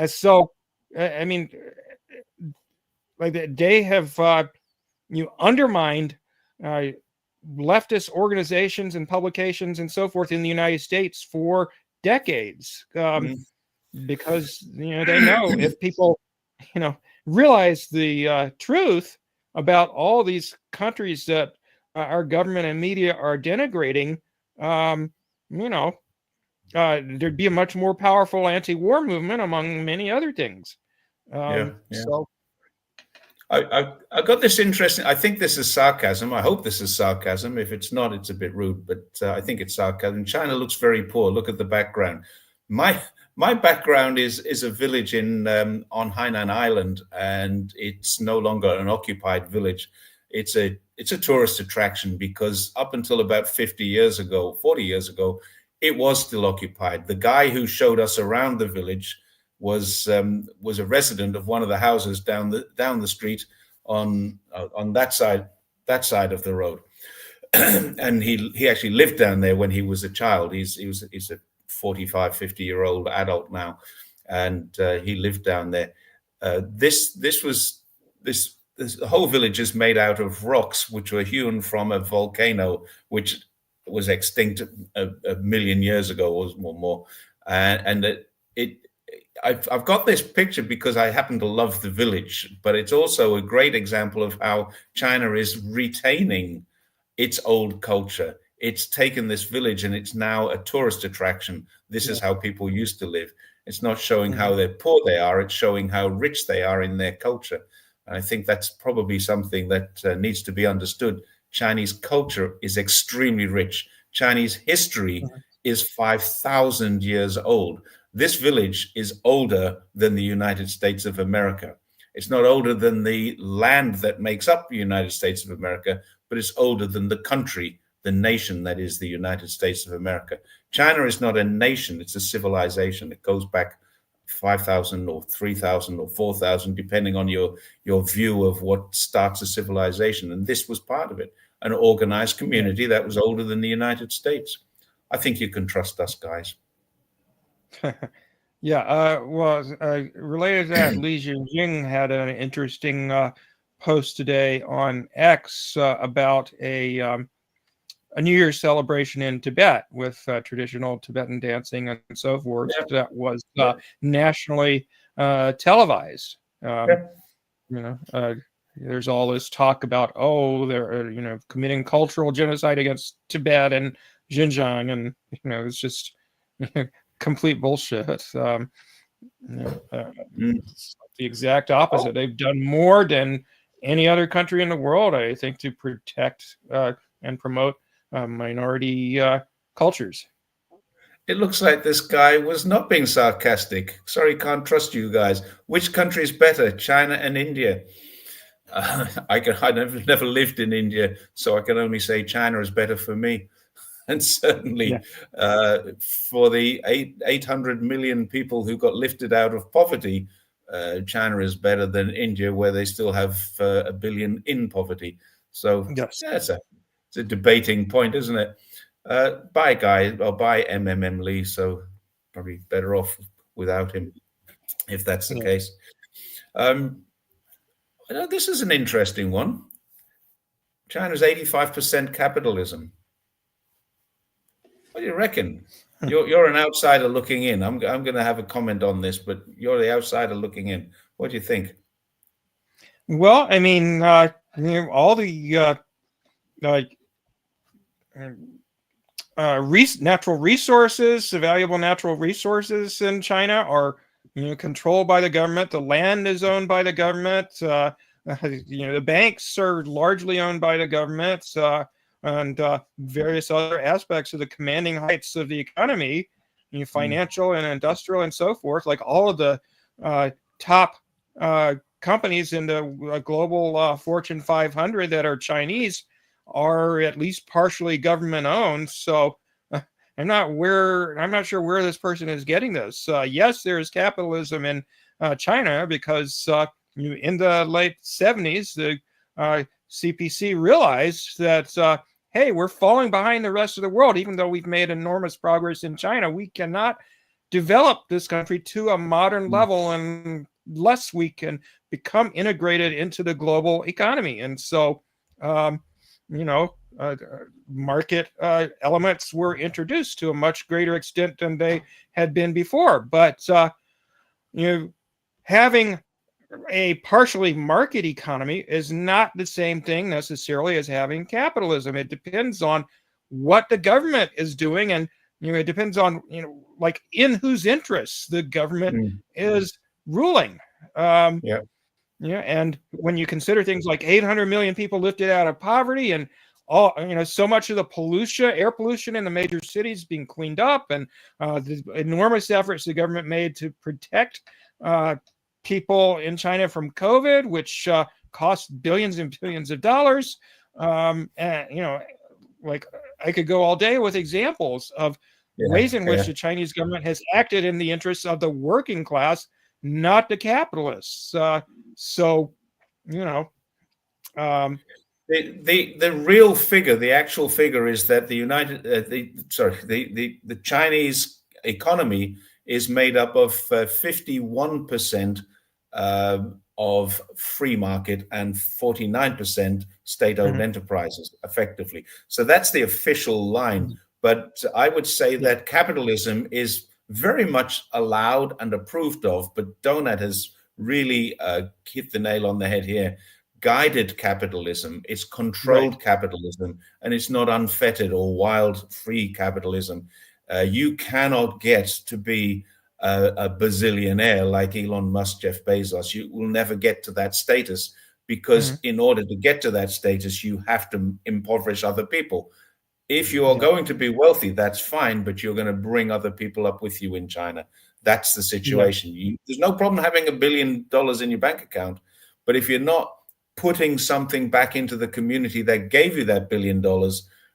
Speaker 2: So, I mean, like they have undermined leftist organizations and publications and so forth in the United States for decades, because they know if people realize the truth about all these countries that our government and media are denigrating, there'd be a much more powerful anti-war movement, among many other things. So
Speaker 1: I got this interesting. I think this is sarcasm. I hope this is sarcasm. If it's not, it's a bit rude, but I think it's sarcasm. China looks very poor. Look at the background. My background is a village on Hainan Island, and it's no longer an occupied village. It's a tourist attraction because up until about 40 years ago, it was still occupied. The guy who showed us around the village was a resident of one of the houses down the street on that side of the road, and he actually lived down there when he was a child. He's a 45, 50-year-old adult now, and he lived down there. The whole village is made out of rocks which were hewn from a volcano which was extinct a million years ago or more, and I've got this picture because I happen to love the village, but it's also a great example of how China is retaining its old culture. It's taken this village and it's now a tourist attraction. This is how people used to live. It's not showing how poor they are, it's showing how rich they are in their culture. And I think that's probably something that needs to be understood. Chinese culture is extremely rich. Chinese history is 5,000 years old. This village is older than the United States of America. It's not older than the land that makes up the United States of America, but it's older than the country, the nation that is the United States of America. China is not a nation, it's a civilization. It goes back 5,000 or 3,000 or 4,000, depending on your view of what starts a civilization. And this was part of it, an organized community that was older than the United States. I think you can trust us, guys.
Speaker 2: Related to that, Li Jinping had an interesting post today on X about a New Year's celebration in Tibet with traditional Tibetan dancing and so forth that was nationally televised. There's all this talk about, they're committing cultural genocide against Tibet and Xinjiang, and it's just complete bullshit. It's the exact opposite. They've done more than any other country in the world, I think, to protect and promote minority cultures.
Speaker 1: It looks like this guy was not being sarcastic. Sorry, can't trust you guys. Which country is better, China and India? I never lived in India, so I can only say China is better for me. And certainly for the 800 million people who got lifted out of poverty, China is better than India, where they still have a billion in poverty. So it's a debating point, isn't it? Bye, guys, or bye, MMM Lee. So probably better off without him, if that's the case. This is an interesting one. China's 85% capitalism. What do you reckon? You're an outsider looking in. I'm going to have a comment on this, but you're the outsider looking in. What do you think?
Speaker 2: Well, I mean, all the natural resources, the valuable natural resources in China are controlled by the government. The land is owned by the government. The banks are largely owned by the government. And various other aspects of the commanding heights of the economy, financial and industrial and so forth, like all of the top companies in the global Fortune 500 that are Chinese are at least partially government owned. So I'm not sure where this person is getting this. Yes, there's capitalism in China because in the late 70s, the CPC realized that, hey, we're falling behind the rest of the world. Even though we've made enormous progress in China, we cannot develop this country to a modern level unless we can become integrated into the global economy. And so, market elements were introduced to a much greater extent than they had been before. But, having a partially market economy is not the same thing necessarily as having capitalism. It depends on what the government is doing, and it depends on like in whose interests the government is ruling. And when you consider things like 800 million people lifted out of poverty, and all so much of the air pollution in the major cities being cleaned up, and the enormous efforts the government made to protect people in China from COVID, which cost billions and billions of dollars. And like I could go all day with examples of ways in which the Chinese government has acted in the interests of the working class, not the capitalists. The
Speaker 1: real figure, the actual figure, is that the Chinese economy is made up of 51% of free market and 49% state-owned enterprises, effectively. So that's the official line. But I would say that capitalism is very much allowed and approved of, but Donat has really hit the nail on the head here. Guided capitalism, it's controlled capitalism, and it's not unfettered or wild free capitalism. You cannot get to be a bazillionaire like Elon Musk, Jeff Bezos. You will never get to that status because in order to get to that status, you have to impoverish other people. If you are going to be wealthy, that's fine, but you're going to bring other people up with you in China. That's the situation. There's no problem having $1 billion in your bank account, but if you're not putting something back into the community that gave you that $1 billion,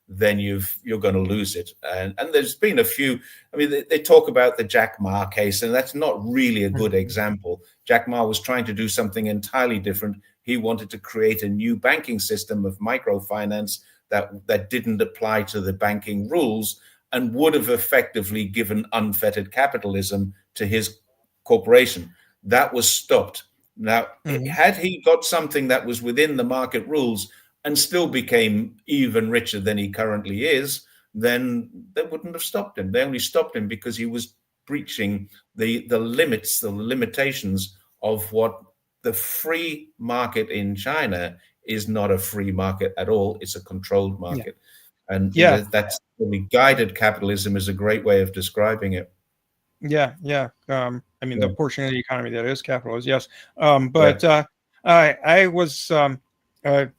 Speaker 1: then you're going to lose it. And there's been a few. I mean, they talk about the Jack Ma case, and that's not really a good example. Jack Ma was trying to do something entirely different. He wanted to create a new banking system of microfinance that didn't apply to the banking rules and would have effectively given unfettered capitalism to his corporation. That was stopped. Now, had he got something that was within the market rules and still became even richer than he currently is, then they wouldn't have stopped him. They only stopped him because he was breaching the limits, the limitations of what the free market in China is. Not a free market at all. It's a controlled market. And that's really guided capitalism is a great way of describing it.
Speaker 2: I mean, the portion of the economy that is capitalist, yes. I was, I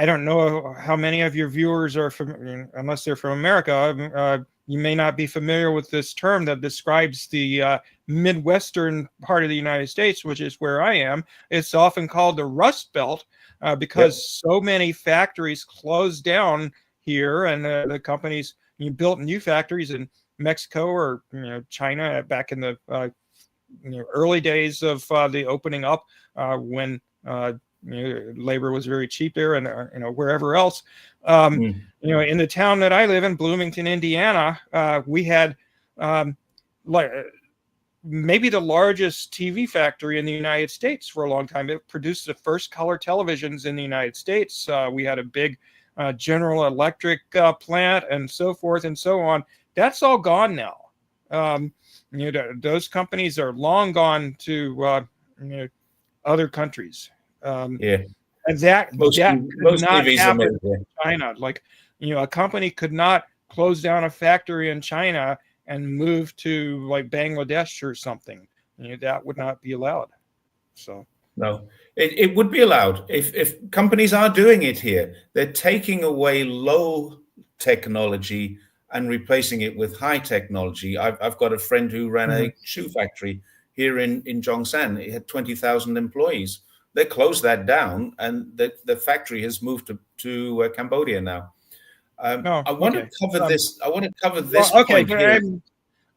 Speaker 2: don't know how many of your viewers are from, unless they're from America. You may not be familiar with this term that describes the Midwestern part of the United States, which is where I am. It's often called the Rust Belt because so many factories closed down here, and the companies built new factories in Mexico or China back in the early days of the opening up when labor was very cheap there, and wherever else. In the town that I live in, Bloomington, Indiana, we had maybe the largest TV factory in the United States for a long time. It produced the first color televisions in the United States. We had a big General Electric plant and so forth and so on. That's all gone now. Those companies are long gone to other countries. And that could not happen in China. Like, a company could not close down a factory in China and move to like Bangladesh or something. That would not be allowed. So
Speaker 1: no, it would be allowed if companies are doing it here. They're taking away low technology and replacing it with high technology. I've got a friend who ran a shoe factory here in Zhongshan. It had 20,000 employees. They closed that down, and the factory has moved to Cambodia now. I want to cover this. I want to cover this point here.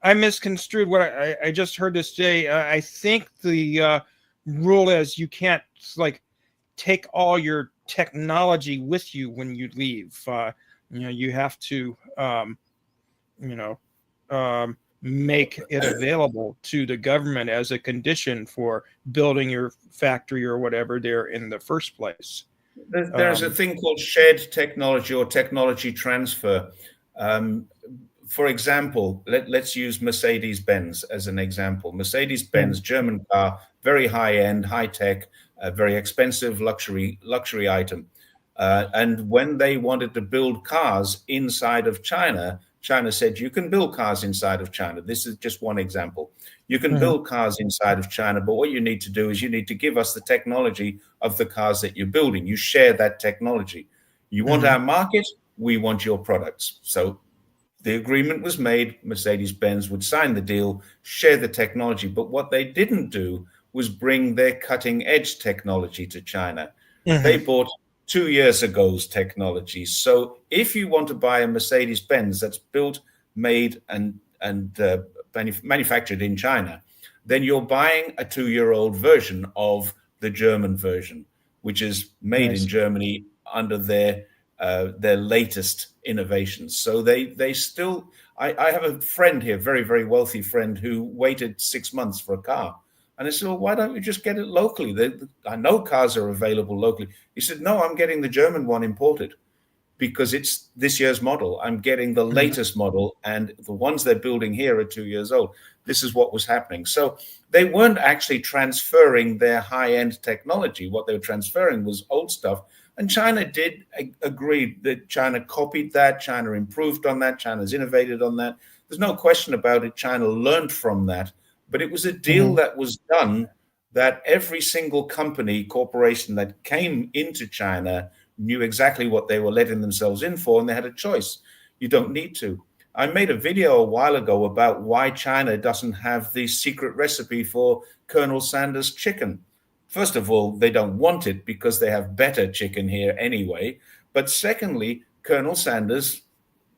Speaker 2: I misconstrued what I just heard this today. I think the rule is you can't take all your technology with you when you leave. You have to make it available to the government as a condition for building your factory or whatever there in the first place.
Speaker 1: There's a thing called shared technology or technology transfer. For example, let's use Mercedes-Benz as an example. Mercedes-Benz, German car, very high-end, high-tech, very expensive luxury item. And when they wanted to build cars inside of China, China said, you can build cars inside of China. This is just one example. You can build cars inside of China, but what you need to do is you need to give us the technology of the cars that you're building. You share that technology. You want our market, we want your products. So the agreement was made. Mercedes-Benz would sign the deal, share the technology. But what they didn't do was bring their cutting edge technology to China. They bought 2 years ago's technology. So if you want to buy a Mercedes-Benz that's built, made, and manufactured in China, then you're buying a 2-year-old version of the German version, which is made in Germany under their their latest innovations. So they still. I have a friend here, very very wealthy friend, who waited 6 months for a car, and I said, well, why don't you just get it locally? I know cars are available locally. He said, no, I'm getting the German one imported because it's this year's model. I'm getting the
Speaker 2: Mhm.
Speaker 1: latest model, and the ones they're building here are 2 years old. This is what was happening. So they weren't actually transferring their high-end technology. What they were transferring was old stuff. And China did agree that China copied that. China improved on that. China's innovated on that. There's no question about it. China learned from that. But it was a deal
Speaker 2: Mhm.
Speaker 1: that was done that every single company, corporation that came into China knew exactly what they were letting themselves in for, and they had a choice. You don't need to. I made a video a while ago about why China doesn't have the secret recipe for Colonel Sanders chicken. First of all, they don't want it because they have better chicken here anyway. But secondly, Colonel Sanders,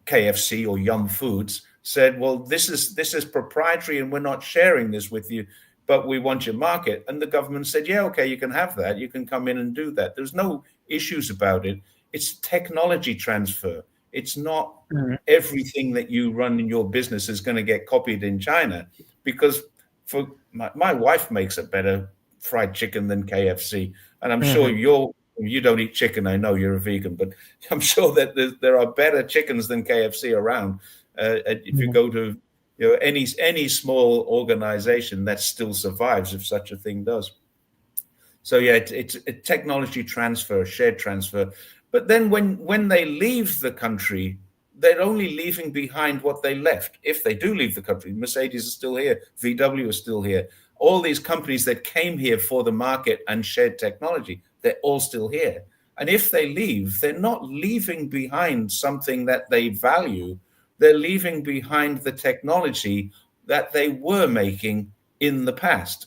Speaker 1: KFC or Yum Foods, said, "Well, this is proprietary, and we're not sharing this with you, but we want your market." And the government said, "Yeah, okay, you can have that. You can come in and do that. There's no issues about it. It's technology transfer. It's not
Speaker 2: Mhm.
Speaker 1: everything that you run in your business is going to get copied in China, because for my wife makes a better fried chicken than KFC, and I'm sure
Speaker 2: Mhm.
Speaker 1: you don't eat chicken. I know you're a vegan, but I'm sure that there are better chickens than KFC around. If you
Speaker 2: Mhm.
Speaker 1: go to any small organization that still survives, if such a thing does. So yeah, it's a technology transfer, shared transfer. But then when they leave the country, they're only leaving behind what they left. If they do leave the country, Mercedes is still here, VW is still here. All these companies that came here for the market and shared technology, they're all still here. And if they leave, they're not leaving behind something that they value. They're leaving behind the technology that they were making in the past,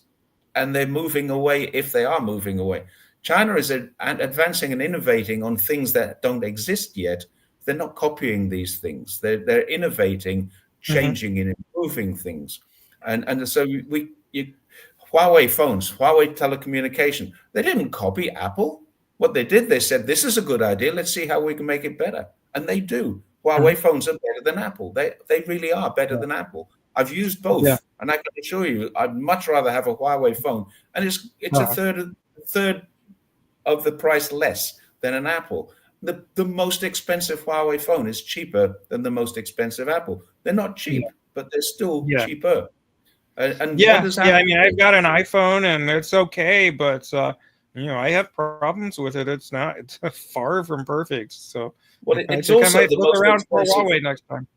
Speaker 1: and they're moving away if they are moving away. China is advancing and innovating on things that don't exist yet. They're not copying these things. They're innovating,
Speaker 2: Mhm.
Speaker 1: changing, and improving things. And so Huawei phones, Huawei telecommunication. They didn't copy Apple. What they did, they said, "This is a good idea. Let's see how we can make it better." And they do.
Speaker 2: Mhm.
Speaker 1: Huawei phones are better than Apple. They really are better
Speaker 2: Yeah.
Speaker 1: than Apple. I've used
Speaker 2: Yeah.
Speaker 1: both, and I can assure you, I'd much rather have a Huawei phone, and it's a
Speaker 2: Uh,
Speaker 1: third of the price less than an Apple. The most expensive Huawei phone is cheaper than the most expensive Apple. They're not
Speaker 2: yeah.
Speaker 1: cheap, but they're still
Speaker 2: Yeah.
Speaker 1: cheaper. And what
Speaker 2: Yeah.
Speaker 1: does
Speaker 2: Yeah. I
Speaker 1: Apple
Speaker 2: mean, I've
Speaker 1: do?
Speaker 2: got an iPhone and it's okay, but I have problems with it. It's far from perfect. So
Speaker 1: Well,
Speaker 2: I
Speaker 1: it's
Speaker 2: think I
Speaker 1: also
Speaker 2: might
Speaker 1: the
Speaker 2: look
Speaker 1: most
Speaker 2: around for a
Speaker 1: expensive.
Speaker 2: Huawei next time.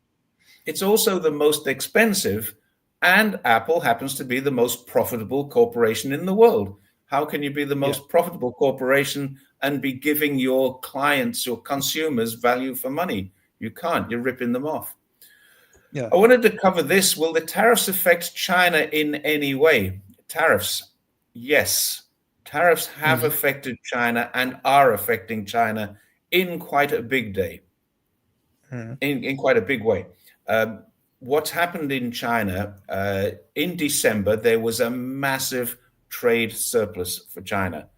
Speaker 1: It's also the most expensive, and Apple happens to be the most profitable corporation in the world. How can you be the
Speaker 2: Yeah.
Speaker 1: most profitable corporation and be giving your clients, your consumers, value for money? You can't. You're ripping them off.
Speaker 2: Yeah.
Speaker 1: I wanted to cover this. Will the tariffs affect China in any way? Tariffs, yes. Tariffs have
Speaker 2: Mhm.
Speaker 1: affected China and are affecting China in quite a big day,
Speaker 2: Mhm.
Speaker 1: in quite a big way. Um, what's happened in China in December, there was a massive trade surplus for China.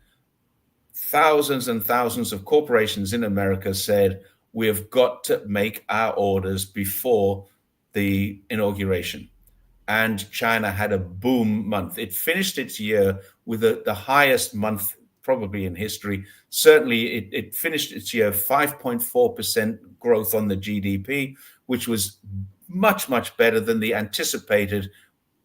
Speaker 1: Thousands and thousands of corporations in America said, we have got to make our orders before the inauguration. And China had a boom month. It finished its year with the highest month probably in history. Certainly, it finished its year 5.4% growth on the GDP, which was much, much better than the anticipated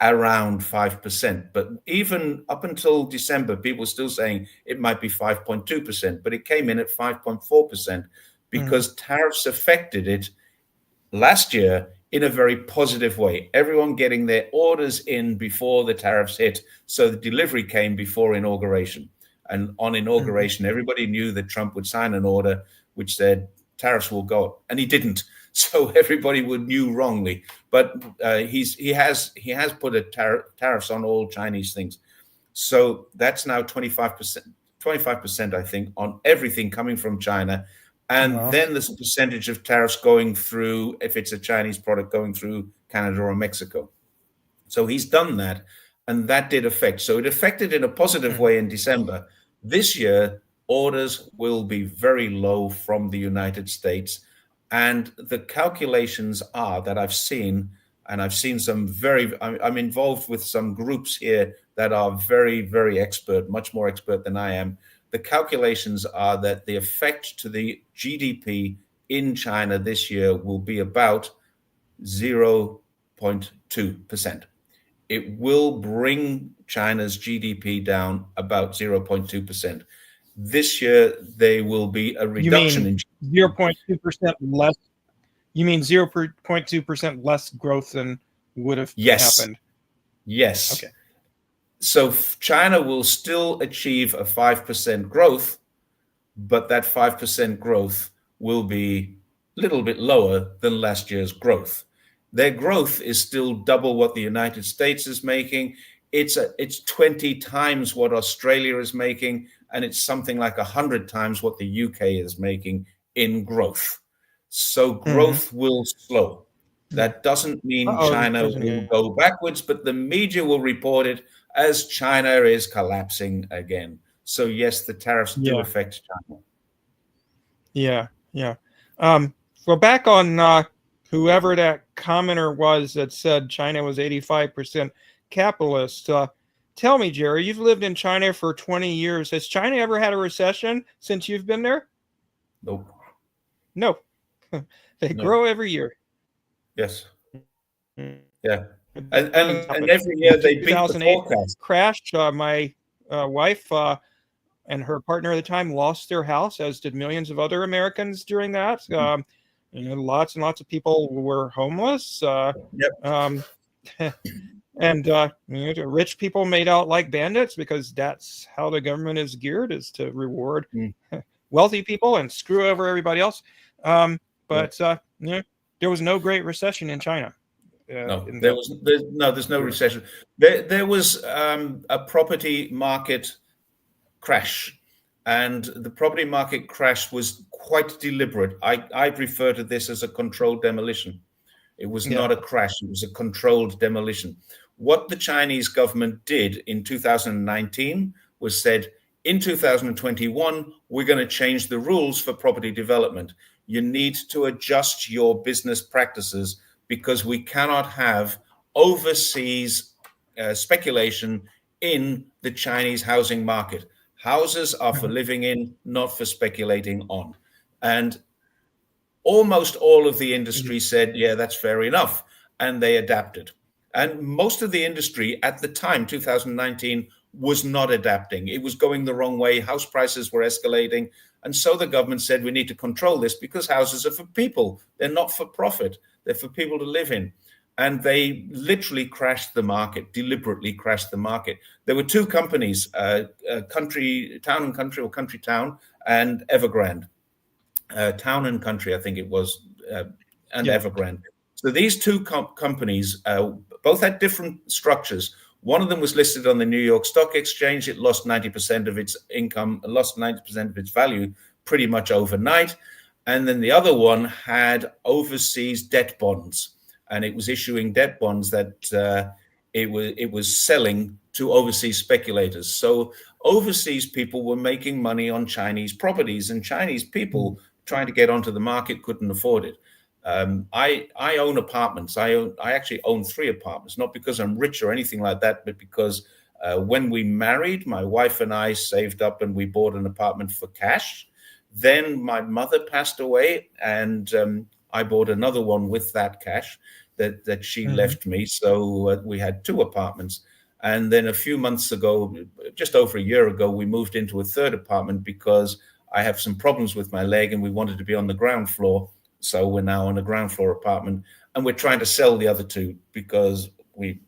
Speaker 1: around 5%. But even up until December, people were still saying it might be 5.2%, but it came in at 5.4%
Speaker 2: Mhm.
Speaker 1: because tariffs affected it last year in a very positive way. Everyone getting their orders in before the tariffs hit. So the delivery came before inauguration. And on
Speaker 2: Mhm.
Speaker 1: inauguration, everybody knew that Trump would sign an order which said tariffs will go up, and he didn't. So everybody would knew wrongly. But he has put tariffs on all Chinese things. So that's now 25%, 25%, I think, on everything coming from China. And
Speaker 2: Well.
Speaker 1: then there's a percentage of tariffs going through, if it's a Chinese product, going through Canada or Mexico. So he's done that. And that did affect. So it affected in a positive
Speaker 2: Mhm.
Speaker 1: way in December. This year, orders will be very low from the United States. And the calculations are that I've seen, and I've seen some I'm involved with some groups here that are very, very expert, much more expert than I am. The calculations are that the effect to the GDP in China this year will be about 0.2%. It will bring China's GDP down about 0.2%. This year, there will be a reduction in
Speaker 2: 0.2% less. You mean 0.2% less growth than would have happened?
Speaker 1: Yes.
Speaker 2: Okay.
Speaker 1: So China will still achieve a 5% growth, but that 5% growth will be a little bit lower than last year's growth. Their growth is still double what the United States is making. It's 20 times what Australia is making, and it's something like 100 times what the UK is making in growth. So growth will slow. That doesn't mean China will go backwards, but the media will report it as China is collapsing again. So yes, the tariffs do affect China.
Speaker 2: Yeah. Well, back on whoever that commenter was that said China was 85% capitalist. Tell me, Jerry, you've lived in China for 20 years. Has China ever had a recession since you've been there?
Speaker 1: Nope.
Speaker 2: No. They grow every year.
Speaker 1: Yes. Yeah. And every year they beat the forecast.
Speaker 2: Crash. My wife and her partner at the time lost their house, as did millions of other Americans during that. Lots and lots of people were homeless. And rich people made out like bandits because that's how the government is geared, is to reward wealthy people and screw over everybody else. But there was no Great Recession in China.
Speaker 1: There's no recession. There was a property market crash, and the property market crash was quite deliberate. I refer to this as a controlled demolition. It was not a crash. It was a controlled demolition. What the Chinese government did in 2019 was said, in 2021, we're going to change the rules for property development. You need to adjust your business practices because we cannot have overseas speculation in the Chinese housing market. Houses are for living in, not for speculating on. And almost all of the industry said, yeah, that's fair enough. And they adapted. And most of the industry at the time, 2019, was not adapting. It was going the wrong way. House prices were escalating. And so the government said, we need to control this because houses are for people. They're not for profit. They're for people to live in. And they literally crashed the market, deliberately crashed the market. There were two companies, Country Town and Country, or Country Town, and Evergrande. Town and Country, I think it was, and Evergrande. So these two companies both had different structures. One of them was listed on the New York Stock Exchange. It lost 90% of its income, lost 90% of its value pretty much overnight. And then the other one had overseas debt bonds, and it was issuing debt bonds that it was selling to overseas speculators. So overseas people were making money on Chinese properties, and Chinese people trying to get onto the market couldn't afford it. I own apartments. I actually own 3 apartments, not because I'm rich or anything like that, but because when we married, my wife and I saved up and we bought an apartment for cash. Then my mother passed away, and I bought another one with that cash that she left me. So we had 2 apartments. And then a few months ago, just over a year ago, we moved into a 3rd apartment because I have some problems with my leg and we wanted to be on the ground floor. So we're now on a ground floor apartment, and we're trying to sell the other 2 because we're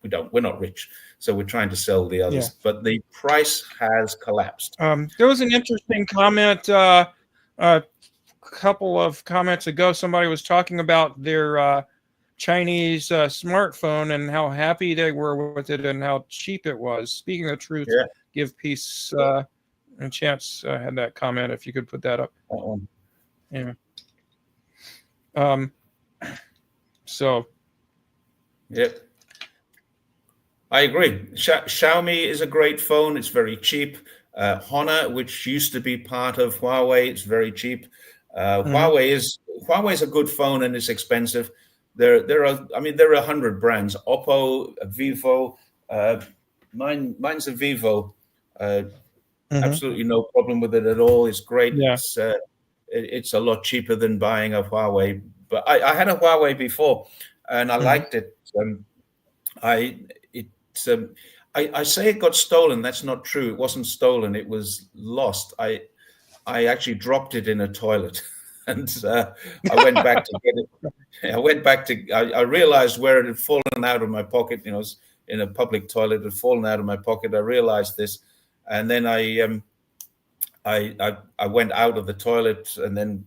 Speaker 1: not rich. So we're trying to sell the others, but the price has collapsed.
Speaker 2: There was an interesting comment a couple of comments ago. Somebody was talking about their Chinese smartphone and how happy they were with it and how cheap it was. Speaking of truth, give peace a chance. I had that comment. If you could put that up. Yeah. So.
Speaker 1: Yep. I agree. Xiaomi is a great phone. It's very cheap. Honor, which used to be part of Huawei, it's very cheap.
Speaker 2: Mm-hmm.
Speaker 1: Huawei is a good phone and it's expensive. There are, I mean, there are 100 brands. Oppo, Vivo, mine's a Vivo.
Speaker 2: Mm-hmm.
Speaker 1: Absolutely no problem with it at all. It's great.
Speaker 2: Yeah.
Speaker 1: It's a lot cheaper than buying a Huawei. But I had a Huawei before, and I
Speaker 2: Mm-hmm.
Speaker 1: liked it. I it's I say it got stolen. That's not true. It wasn't stolen. It was lost. I actually dropped it in a toilet, and I went back to get it. I went back to. I realized where it had fallen out of my pocket. You know, it was in a public toilet. It had fallen out of my pocket. I realized this, and then I went out of the toilet, and then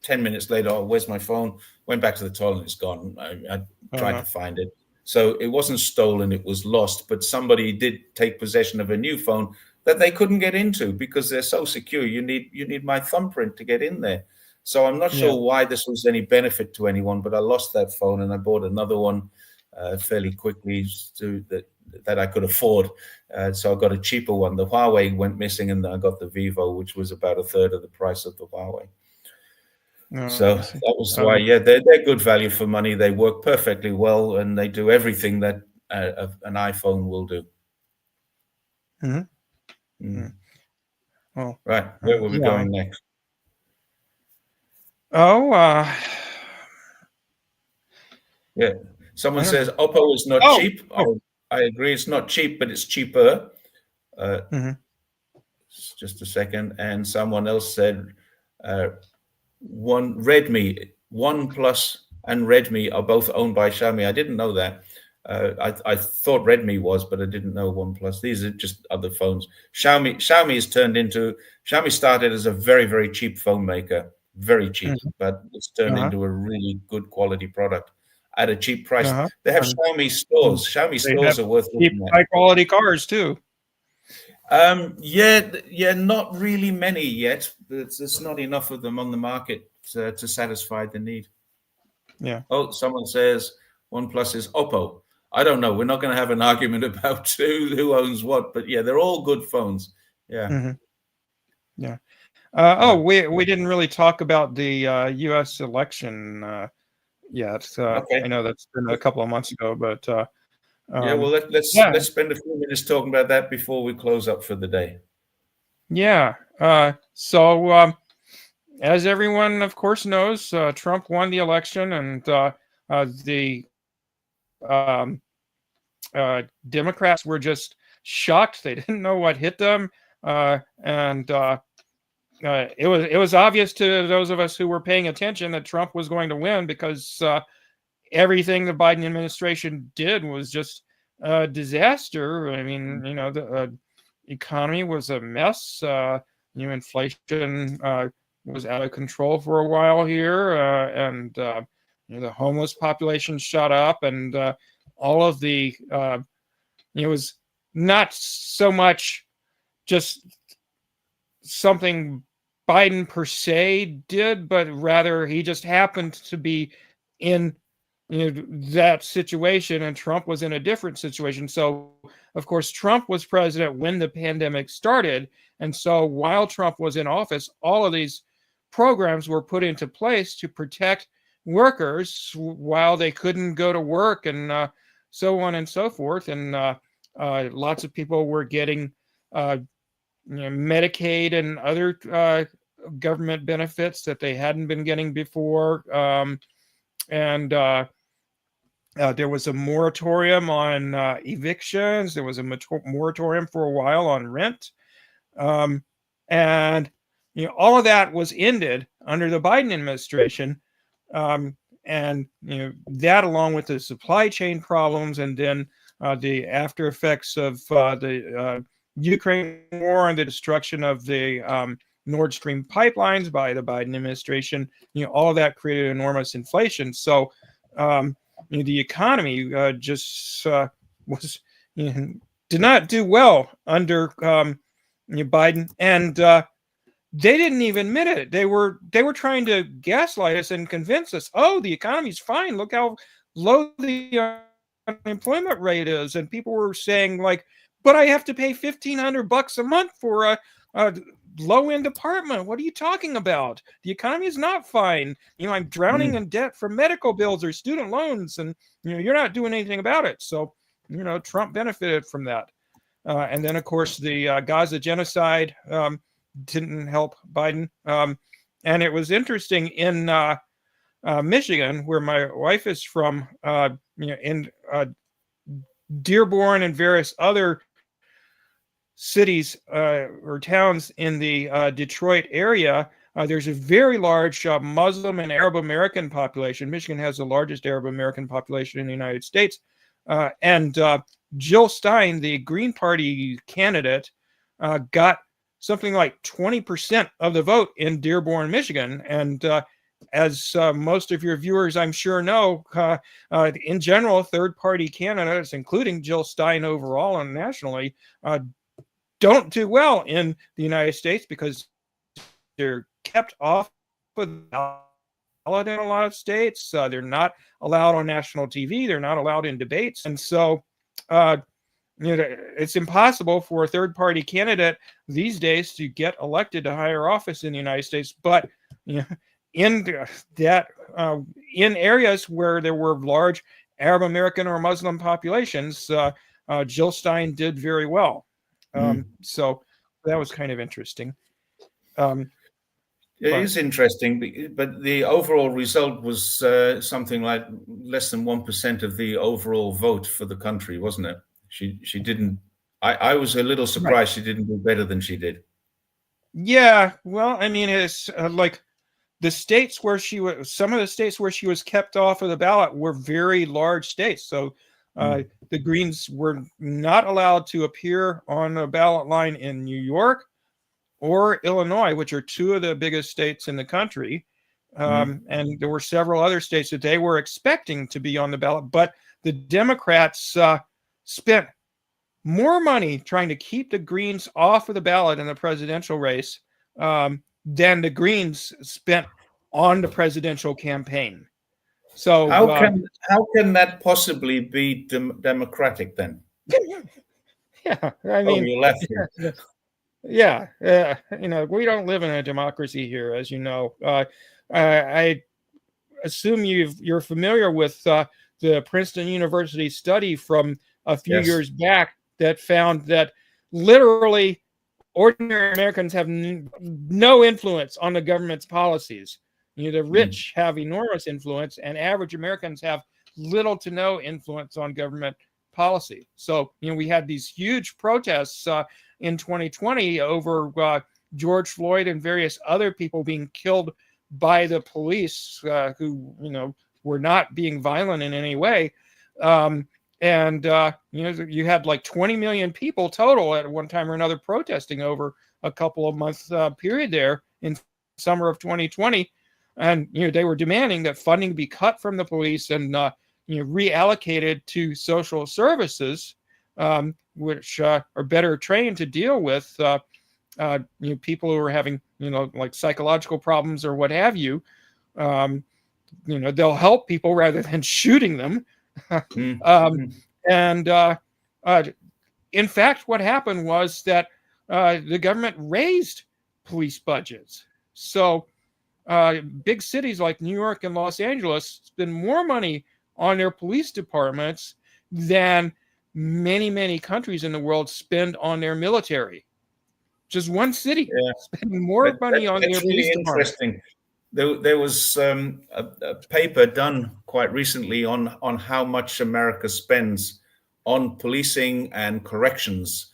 Speaker 1: 10 minutes later, oh, where's my phone? Went back to the toilet. It's gone. I tried to find it. So it wasn't stolen, it was lost, but somebody did take possession of a new phone that they couldn't get into because they're so secure. You need my thumbprint to get in there. So I'm not
Speaker 2: Yeah.
Speaker 1: sure why this was any benefit to anyone, but I lost that phone and I bought another one fairly quickly that I could afford. So I got a cheaper one. The Huawei went missing, and I got the Vivo, which was about a third of the price of the Huawei. So
Speaker 2: I see.
Speaker 1: that was why, yeah, they're good value for money. They work perfectly well, and they do everything that an iPhone will do.
Speaker 2: Mm-hmm. Well,
Speaker 1: Right, where were we
Speaker 2: yeah.
Speaker 1: going next?
Speaker 2: Oh,
Speaker 1: Yeah, someone says Oppo is not cheap. I agree, it's not cheap, but it's cheaper.
Speaker 2: Mm-hmm.
Speaker 1: Just a second. And someone else said Redmi, OnePlus and Redmi are both owned by Xiaomi. I didn't know that. I thought Redmi was, but I didn't know OnePlus. These are just other phones. Xiaomi started as a very, very cheap phone maker, very cheap, but it's turned into a really good quality product at a cheap price. They have Xiaomi stores. Xiaomi stores are worth
Speaker 2: cheap, high quality cars too.
Speaker 1: Yeah, not really many yet. There's not enough of them on the market to satisfy the need.
Speaker 2: Yeah.
Speaker 1: Oh, someone says OnePlus is Oppo. I don't know. We're not going to have an argument about who owns what, but yeah, they're all good phones. Yeah.
Speaker 2: Mm-hmm. Yeah. We didn't really talk about the U.S. election yet.
Speaker 1: Okay.
Speaker 2: I know that's been a couple of months ago, but
Speaker 1: yeah, well, let's spend a few minutes talking about that before we close up for the day.
Speaker 2: Yeah. So as everyone, of course, knows, Trump won the election, and the Democrats were just shocked. They didn't know what hit them, and it was obvious to those of us who were paying attention that Trump was going to win because everything the Biden administration did was just a disaster. I mean, the economy was a mess. Inflation was out of control for a while here, and the homeless population shot up, and all of the it was not so much just something Biden per se did, but rather he just happened to be in that situation, and Trump was in a different situation. So, of course, Trump was president when the pandemic started, and so while Trump was in office, all of these programs were put into place to protect workers while they couldn't go to work, and so on and so forth. And lots of people were getting Medicaid and other government benefits that they hadn't been getting before. And there was a moratorium on evictions. There was a moratorium for a while on rent. And all of that was ended under the Biden administration. And that, along with the supply chain problems, and then the after effects of the Ukraine war and the destruction of the Nord Stream pipelines by the Biden administration, all of that created enormous inflation. So the economy just was did not do well under Biden, and they didn't even admit it. They were trying to gaslight us and convince us, oh, the economy's fine. Look how low the unemployment rate is. And people were saying, like, but I have to pay $1,500 a month for a low-end apartment. What are you talking about? The economy is not fine. I'm drowning in debt for medical bills or student loans, and you're not doing anything about it. So, Trump benefited from that. And then, of course, the Gaza genocide didn't help Biden. And it was interesting in Michigan, where my wife is from, in Dearborn and various other cities or towns in the Detroit area, there's a very large Muslim and Arab American population. Michigan has the largest Arab American population in the United States. And Jill Stein, the Green Party candidate, got something like 20% of the vote in Dearborn, Michigan. And as most of your viewers, I'm sure, know, in general, third-party candidates, including Jill Stein overall and nationally, don't do well in the United States because they're kept off of the ballot in a lot of states. They're not allowed on national TV. They're not allowed in debates. And so it's impossible for a third-party candidate these days to get elected to higher office in the United States. But in areas where there were large Arab American or Muslim populations, Jill Stein did very well. So that was kind of interesting.
Speaker 1: It is interesting, but the overall result was something like less than 1% of the overall vote for the country, wasn't it? She didn't. I was a little surprised she didn't do better than she did.
Speaker 2: Yeah, well, I mean, it's like the states where some of the states where she was kept off of the ballot were very large states. So the Greens were not allowed to appear on a ballot line in New York or Illinois, which are two of the biggest states in the country. And there were several other states that they were expecting to be on the ballot, but the Democrats spent more money trying to keep the Greens off of the ballot in the presidential race than the Greens spent on the presidential campaign. So
Speaker 1: how can that possibly be democratic then?
Speaker 2: Yeah, I mean,
Speaker 1: you left.
Speaker 2: Yeah, we don't live in a democracy here, as you know. I assume you're familiar with the Princeton University study from a few years back that found that literally ordinary Americans have no influence on the government's policies. The rich have enormous influence, and average Americans have little to no influence on government policy. So, we had these huge protests in 2020 over George Floyd and various other people being killed by the police who, were not being violent in any way. You had like 20 million people total at one time or another protesting over a couple of months period there in summer of 2020. And, they were demanding that funding be cut from the police and, reallocated to social services, which are better trained to deal with, people who are having, like psychological problems or what have you. They'll help people rather than shooting them. In fact, what happened was that the government raised police budgets. So big cities like New York and Los Angeles spend more money on their police departments than many, many countries in the world spend on their military. Just one city spending more money on their police department.
Speaker 1: Interesting. There was a paper done quite recently on how much America spends on policing and corrections,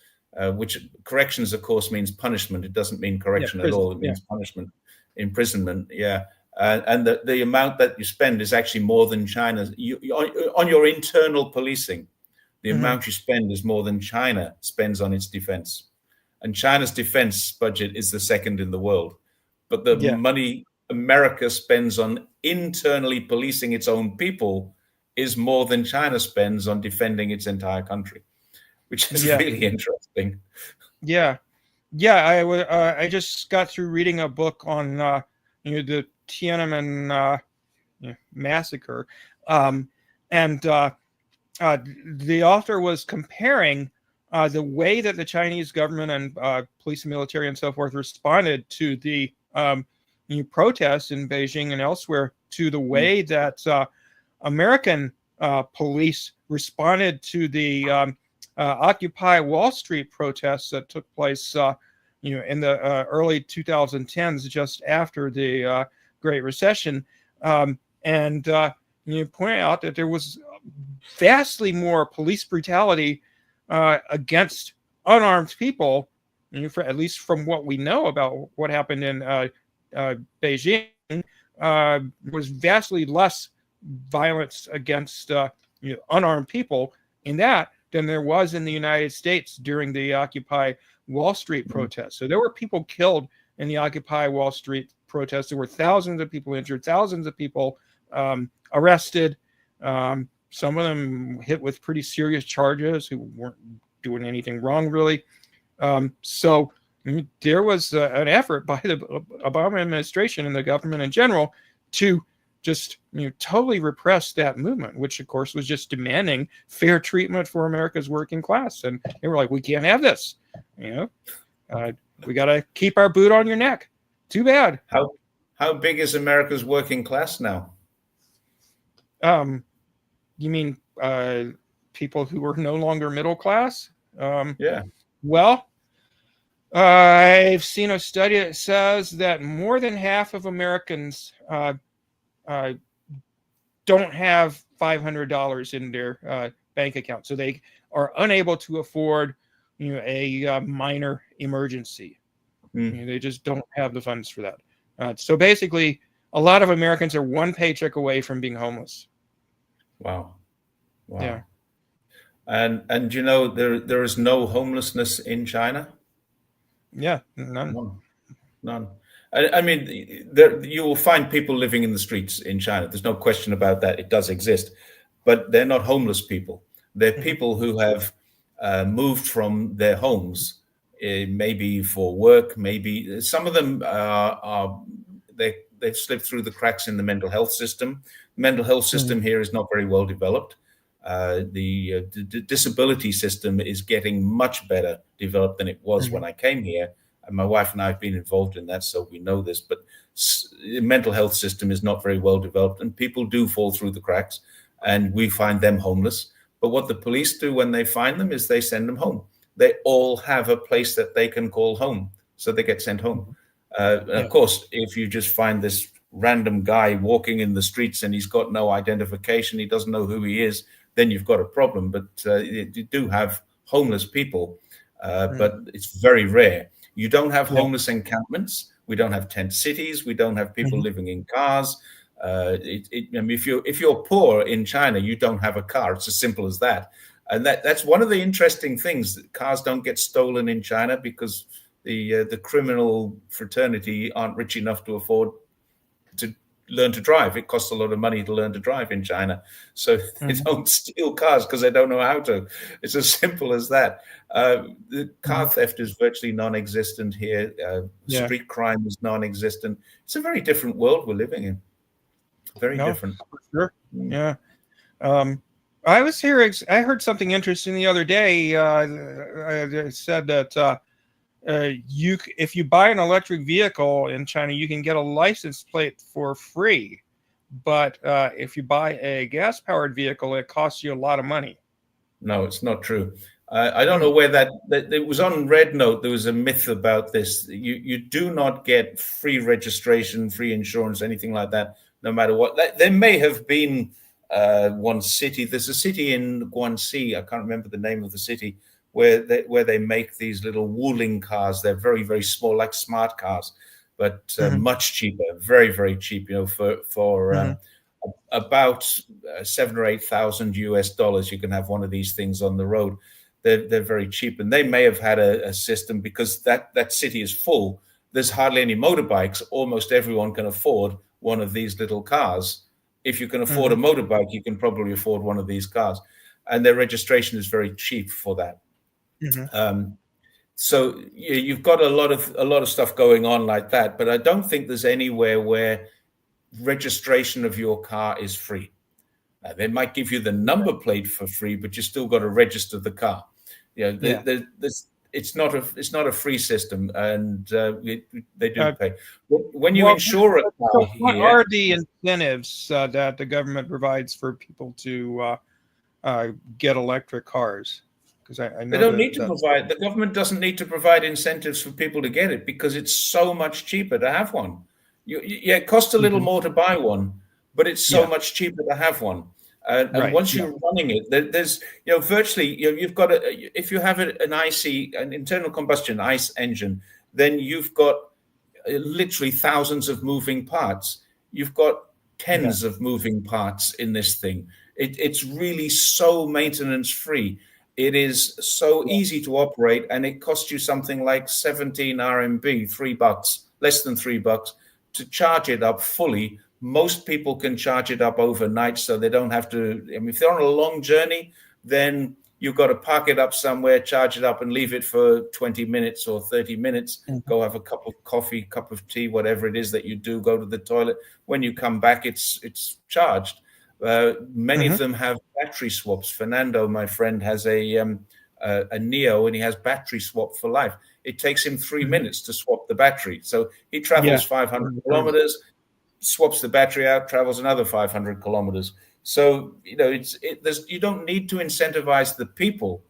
Speaker 1: which corrections, of course, means punishment. It doesn't mean correction at all. It means punishment, imprisonment. And the amount that you spend is actually more than China. On your internal policing, the amount you spend is more than China spends on its defense. And China's defense budget is the second in the world. But the money America spends on internally policing its own people is more than China spends on defending its entire country, which is really interesting.
Speaker 2: I just got through reading a book on the Tiananmen massacre, and the author was comparing the way that the Chinese government and police and military and so forth responded to the protests in Beijing and elsewhere, to the way that American police responded to the Occupy Wall Street protests that took place, in the early 2010s, just after the Great Recession, and you point out that there was vastly more police brutality against unarmed people, at least from what we know about what happened in Beijing, was vastly less violence against unarmed people in that than there was in the United States during the Occupy Wall Street protests. So there were people killed in the Occupy Wall Street protests. There were thousands of people injured, thousands of people arrested. Some of them hit with pretty serious charges who weren't doing anything wrong, really. So there was an effort by the Obama administration and the government in general to just totally repress that movement, which of course was just demanding fair treatment for America's working class. And they were like, we can't have this. We got to keep our boot on your neck. Too bad.
Speaker 1: How big is America's working class now?
Speaker 2: You mean people who are no longer middle class?
Speaker 1: Yeah.
Speaker 2: Well, I've seen a study that says that more than half of Americans don't have $500 in their bank account, so they are unable to afford, a minor emergency. They just don't have the funds for that. So basically, a lot of Americans are one paycheck away from being homeless.
Speaker 1: Wow.
Speaker 2: Yeah.
Speaker 1: And there is no homelessness in China?
Speaker 2: Yeah, none.
Speaker 1: I mean, you will find people living in the streets in China. There's no question about that. It does exist, but they're not homeless people. They're people who have moved from their homes, maybe for work. Maybe some of them they've slipped through the cracks in the mental health system. The mental health system here is not very well developed. The disability system is getting much better developed than it was when I came here. And my wife and I have been involved in that, so we know this. But the mental health system is not very well developed, and people do fall through the cracks, and we find them homeless. But what the police do when they find them is they send them home. They all have a place that they can call home, so they get sent home. Of course, if you just find this random guy walking in the streets and he's got no identification, he doesn't know who he is, then you've got a problem. But you do have homeless people, but it's very rare. You don't have homeless encampments. We don't have tent cities. We don't have people living in cars. I mean, if you're poor in China, you don't have a car. It's as simple as that. And that's one of the interesting things. That cars don't get stolen in China because the criminal fraternity aren't rich enough to afford to learn to drive. It costs a lot of money to learn to drive in China. So they don't steal cars because they don't know how to. It's as simple as that. The car theft is virtually non-existent here. Street crime is non-existent. It's a very different world we're living in. Very different.
Speaker 2: For sure. Yeah. I was hearing, I heard something interesting the other day. It said that if you buy an electric vehicle in China, you can get a license plate for free. But if you buy a gas-powered vehicle, it costs you a lot of money.
Speaker 1: No, it's not true. I don't know where that it was on Red Note. There was a myth about this. You do not get free registration, free insurance, anything like that, no matter what. There may have been one city. There's a city in Guangxi. I can't remember the name of the city, where they make these little Wuling cars. They're very, very small, like smart cars, but much cheaper, very, very cheap. For about $7,000 or $8,000 you can have one of these things on the road. They're very cheap, and they may have had a system because that city is full. There's hardly any motorbikes. Almost everyone can afford one of these little cars. If you can afford a motorbike, you can probably afford one of these cars, and their registration is very cheap for that. So you've got a lot of stuff going on like that, but I don't think there's anywhere where registration of your car is free. They might give you the number plate for free, but you still got to register the car. You know,
Speaker 2: Yeah.
Speaker 1: it's not a free system, and they do
Speaker 2: Uh,
Speaker 1: pay. When you
Speaker 2: well,
Speaker 1: insure a car
Speaker 2: so what
Speaker 1: here,
Speaker 2: are the incentives that the government provides for people to get electric cars? Because I
Speaker 1: they
Speaker 2: know
Speaker 1: don't need to
Speaker 2: that.
Speaker 1: provide. The government doesn't need to provide incentives for people to get it because it's so much cheaper to have one. Yeah, it costs a little
Speaker 2: Mhm.
Speaker 1: more to buy one, but it's so
Speaker 2: Yeah.
Speaker 1: much cheaper to have one. And
Speaker 2: Right.
Speaker 1: once
Speaker 2: Yeah.
Speaker 1: you're running it, there's virtually you've got if you have an internal combustion ICE engine, then you've got literally thousands of moving parts. You've got
Speaker 2: Yeah.
Speaker 1: tens of moving parts in this thing. It's really so maintenance free. It is so
Speaker 2: Yeah.
Speaker 1: easy to operate, and it costs you something like 17 RMB, $3, less than $3 to charge it up fully. Most people can charge it up overnight, so they don't have to. I mean, if they're on a long journey, then you've got to park it up somewhere, charge it up, and leave it for 20 minutes or 30 minutes.
Speaker 2: Mhm.
Speaker 1: Go have a cup of coffee, cup of tea, whatever it is that you do. Go to the toilet. When you come back, it's charged. Many of
Speaker 2: Mhm.
Speaker 1: them have battery swaps. Fernando, my friend, has a Neo, and he has battery swap for life. It takes him 3 minutes to swap the battery. So he travels
Speaker 2: Yeah.
Speaker 1: 500
Speaker 2: I've heard.
Speaker 1: kilometers, swaps the battery out, travels another 500 kilometers. So you don't need to incentivize the people.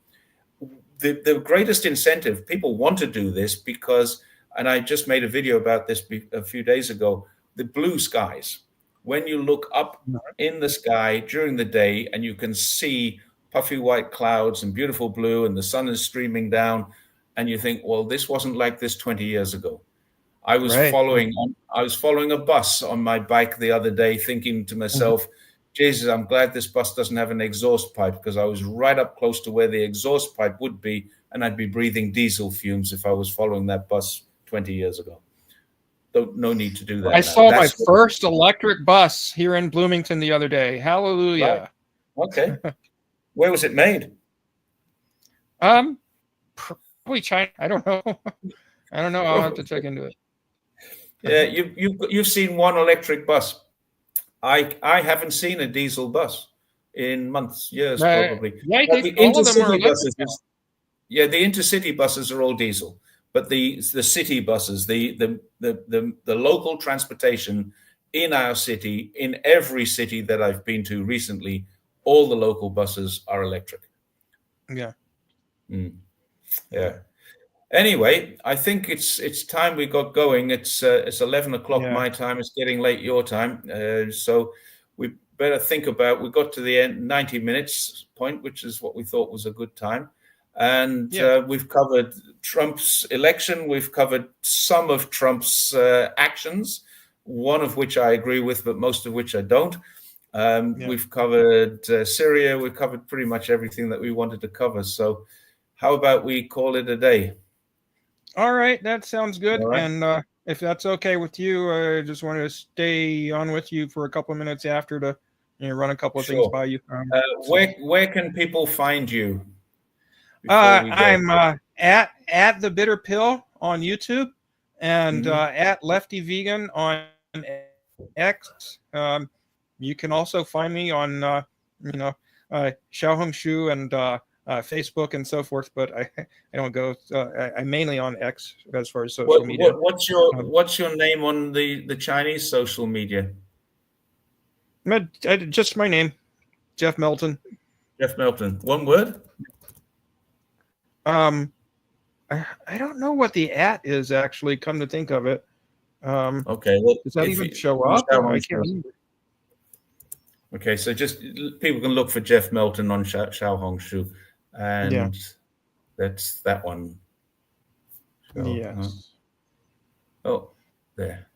Speaker 1: The greatest incentive, people want to do this because, and I just made a video about this a few days ago, the blue skies. When you look up in the sky during the day and you can see puffy white clouds and beautiful blue and the sun is streaming down, and you think, well, this wasn't like this 20 years ago.
Speaker 2: Right.
Speaker 1: I was following a bus on my bike the other day, thinking to
Speaker 2: Mhm.
Speaker 1: myself, Jesus, I'm glad this bus doesn't have an exhaust pipe, because I was right up close to where the exhaust pipe would be, and I'd be breathing diesel fumes if I was following that bus 20 years ago. No need to do
Speaker 2: I
Speaker 1: that now.
Speaker 2: saw my
Speaker 1: That's what,
Speaker 2: first electric bus here in Bloomington the other day.
Speaker 1: right.
Speaker 2: Hallelujah.
Speaker 1: Okay. Where was it made?
Speaker 2: Um, Probably China. I don't know. I don't know. I'll have to check into it.
Speaker 1: Yeah, you've seen one electric bus. I haven't seen a diesel bus in months, years, probably.
Speaker 2: Yeah, I
Speaker 1: But
Speaker 2: think
Speaker 1: the
Speaker 2: all of them are
Speaker 1: intercity
Speaker 2: electric
Speaker 1: buses,
Speaker 2: now.
Speaker 1: yeah, the intercity buses are all diesel, but the city buses, the local transportation in our city, in every city that I've been to recently, all the local buses are electric.
Speaker 2: Yeah.
Speaker 1: Mm,
Speaker 2: Yeah.
Speaker 1: yeah. Anyway, I think it's time we got going. It's 11 o'clock
Speaker 2: Yeah.
Speaker 1: my time. It's getting late your time, so we better think about. We got to the end 90 minutes point, which is what we thought was a good time, and
Speaker 2: Yeah.
Speaker 1: we've covered Trump's election. We've covered some of Trump's actions, one of which I agree with, but most of which I don't.
Speaker 2: Yeah.
Speaker 1: We've covered Syria. We've covered pretty much everything that we wanted to cover. So, how about we call it a day?
Speaker 2: All right. That sounds good.
Speaker 1: All right.
Speaker 2: And if that's okay with you, I just wanted to stay on with you for a couple of minutes after to run a couple of things
Speaker 1: Sure.
Speaker 2: by you.
Speaker 1: Where can people find you before we go?
Speaker 2: I'm at the Bitter Pill on YouTube and
Speaker 1: Mhm.
Speaker 2: at Lefty Vegan on X. You can also find me on Xiaohongshu and Facebook and so forth. But I don't go. I'm mainly on X as far as social media. Um,
Speaker 1: What's your name on the Chinese social media?
Speaker 2: just my name, Jeff Melton.
Speaker 1: Jeff Melton. One word?
Speaker 2: Um, I don't know what the at is actually. Come to think of it.
Speaker 1: Okay. Well,
Speaker 2: Does that
Speaker 1: if
Speaker 2: even
Speaker 1: you
Speaker 2: show
Speaker 1: on
Speaker 2: up? I
Speaker 1: Xiaohongshu.
Speaker 2: can't remember.
Speaker 1: Okay, so just people can look for Jeff Melton on Xiaohongshu,
Speaker 2: Yeah.
Speaker 1: and that's that one. So,
Speaker 2: Yes.
Speaker 1: oh, there.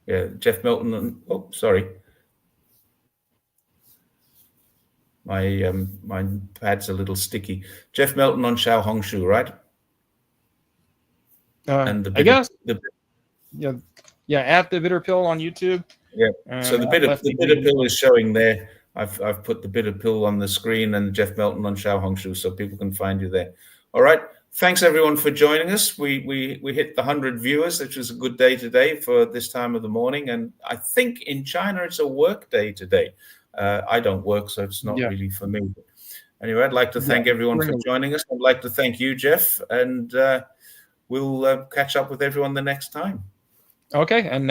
Speaker 1: Yeah, Jeff Melton. Oh, sorry. My pad's a little sticky. Jeff Melton on Xiaohongshu, right? And
Speaker 2: I guess. Yeah. Yeah. At the Bitter Pill on YouTube.
Speaker 1: Yeah. So
Speaker 2: And
Speaker 1: the
Speaker 2: at Lefty
Speaker 1: bitter
Speaker 2: Vegan.
Speaker 1: pill is showing there. I've put the bitter pill on the screen and Jeff Melton on Xiaohongshu, so people can find you there. All right. Thanks everyone for joining us. We hit the 100 viewers, which was a good day today for this time of the morning. And I think in China it's a work day today. I don't work, so it's not
Speaker 2: Yeah.
Speaker 1: really for me. Anyway, I'd like to thank everyone for joining us. I'd like to thank you, Jeff, and we'll catch up with everyone the next time.
Speaker 2: Okay, and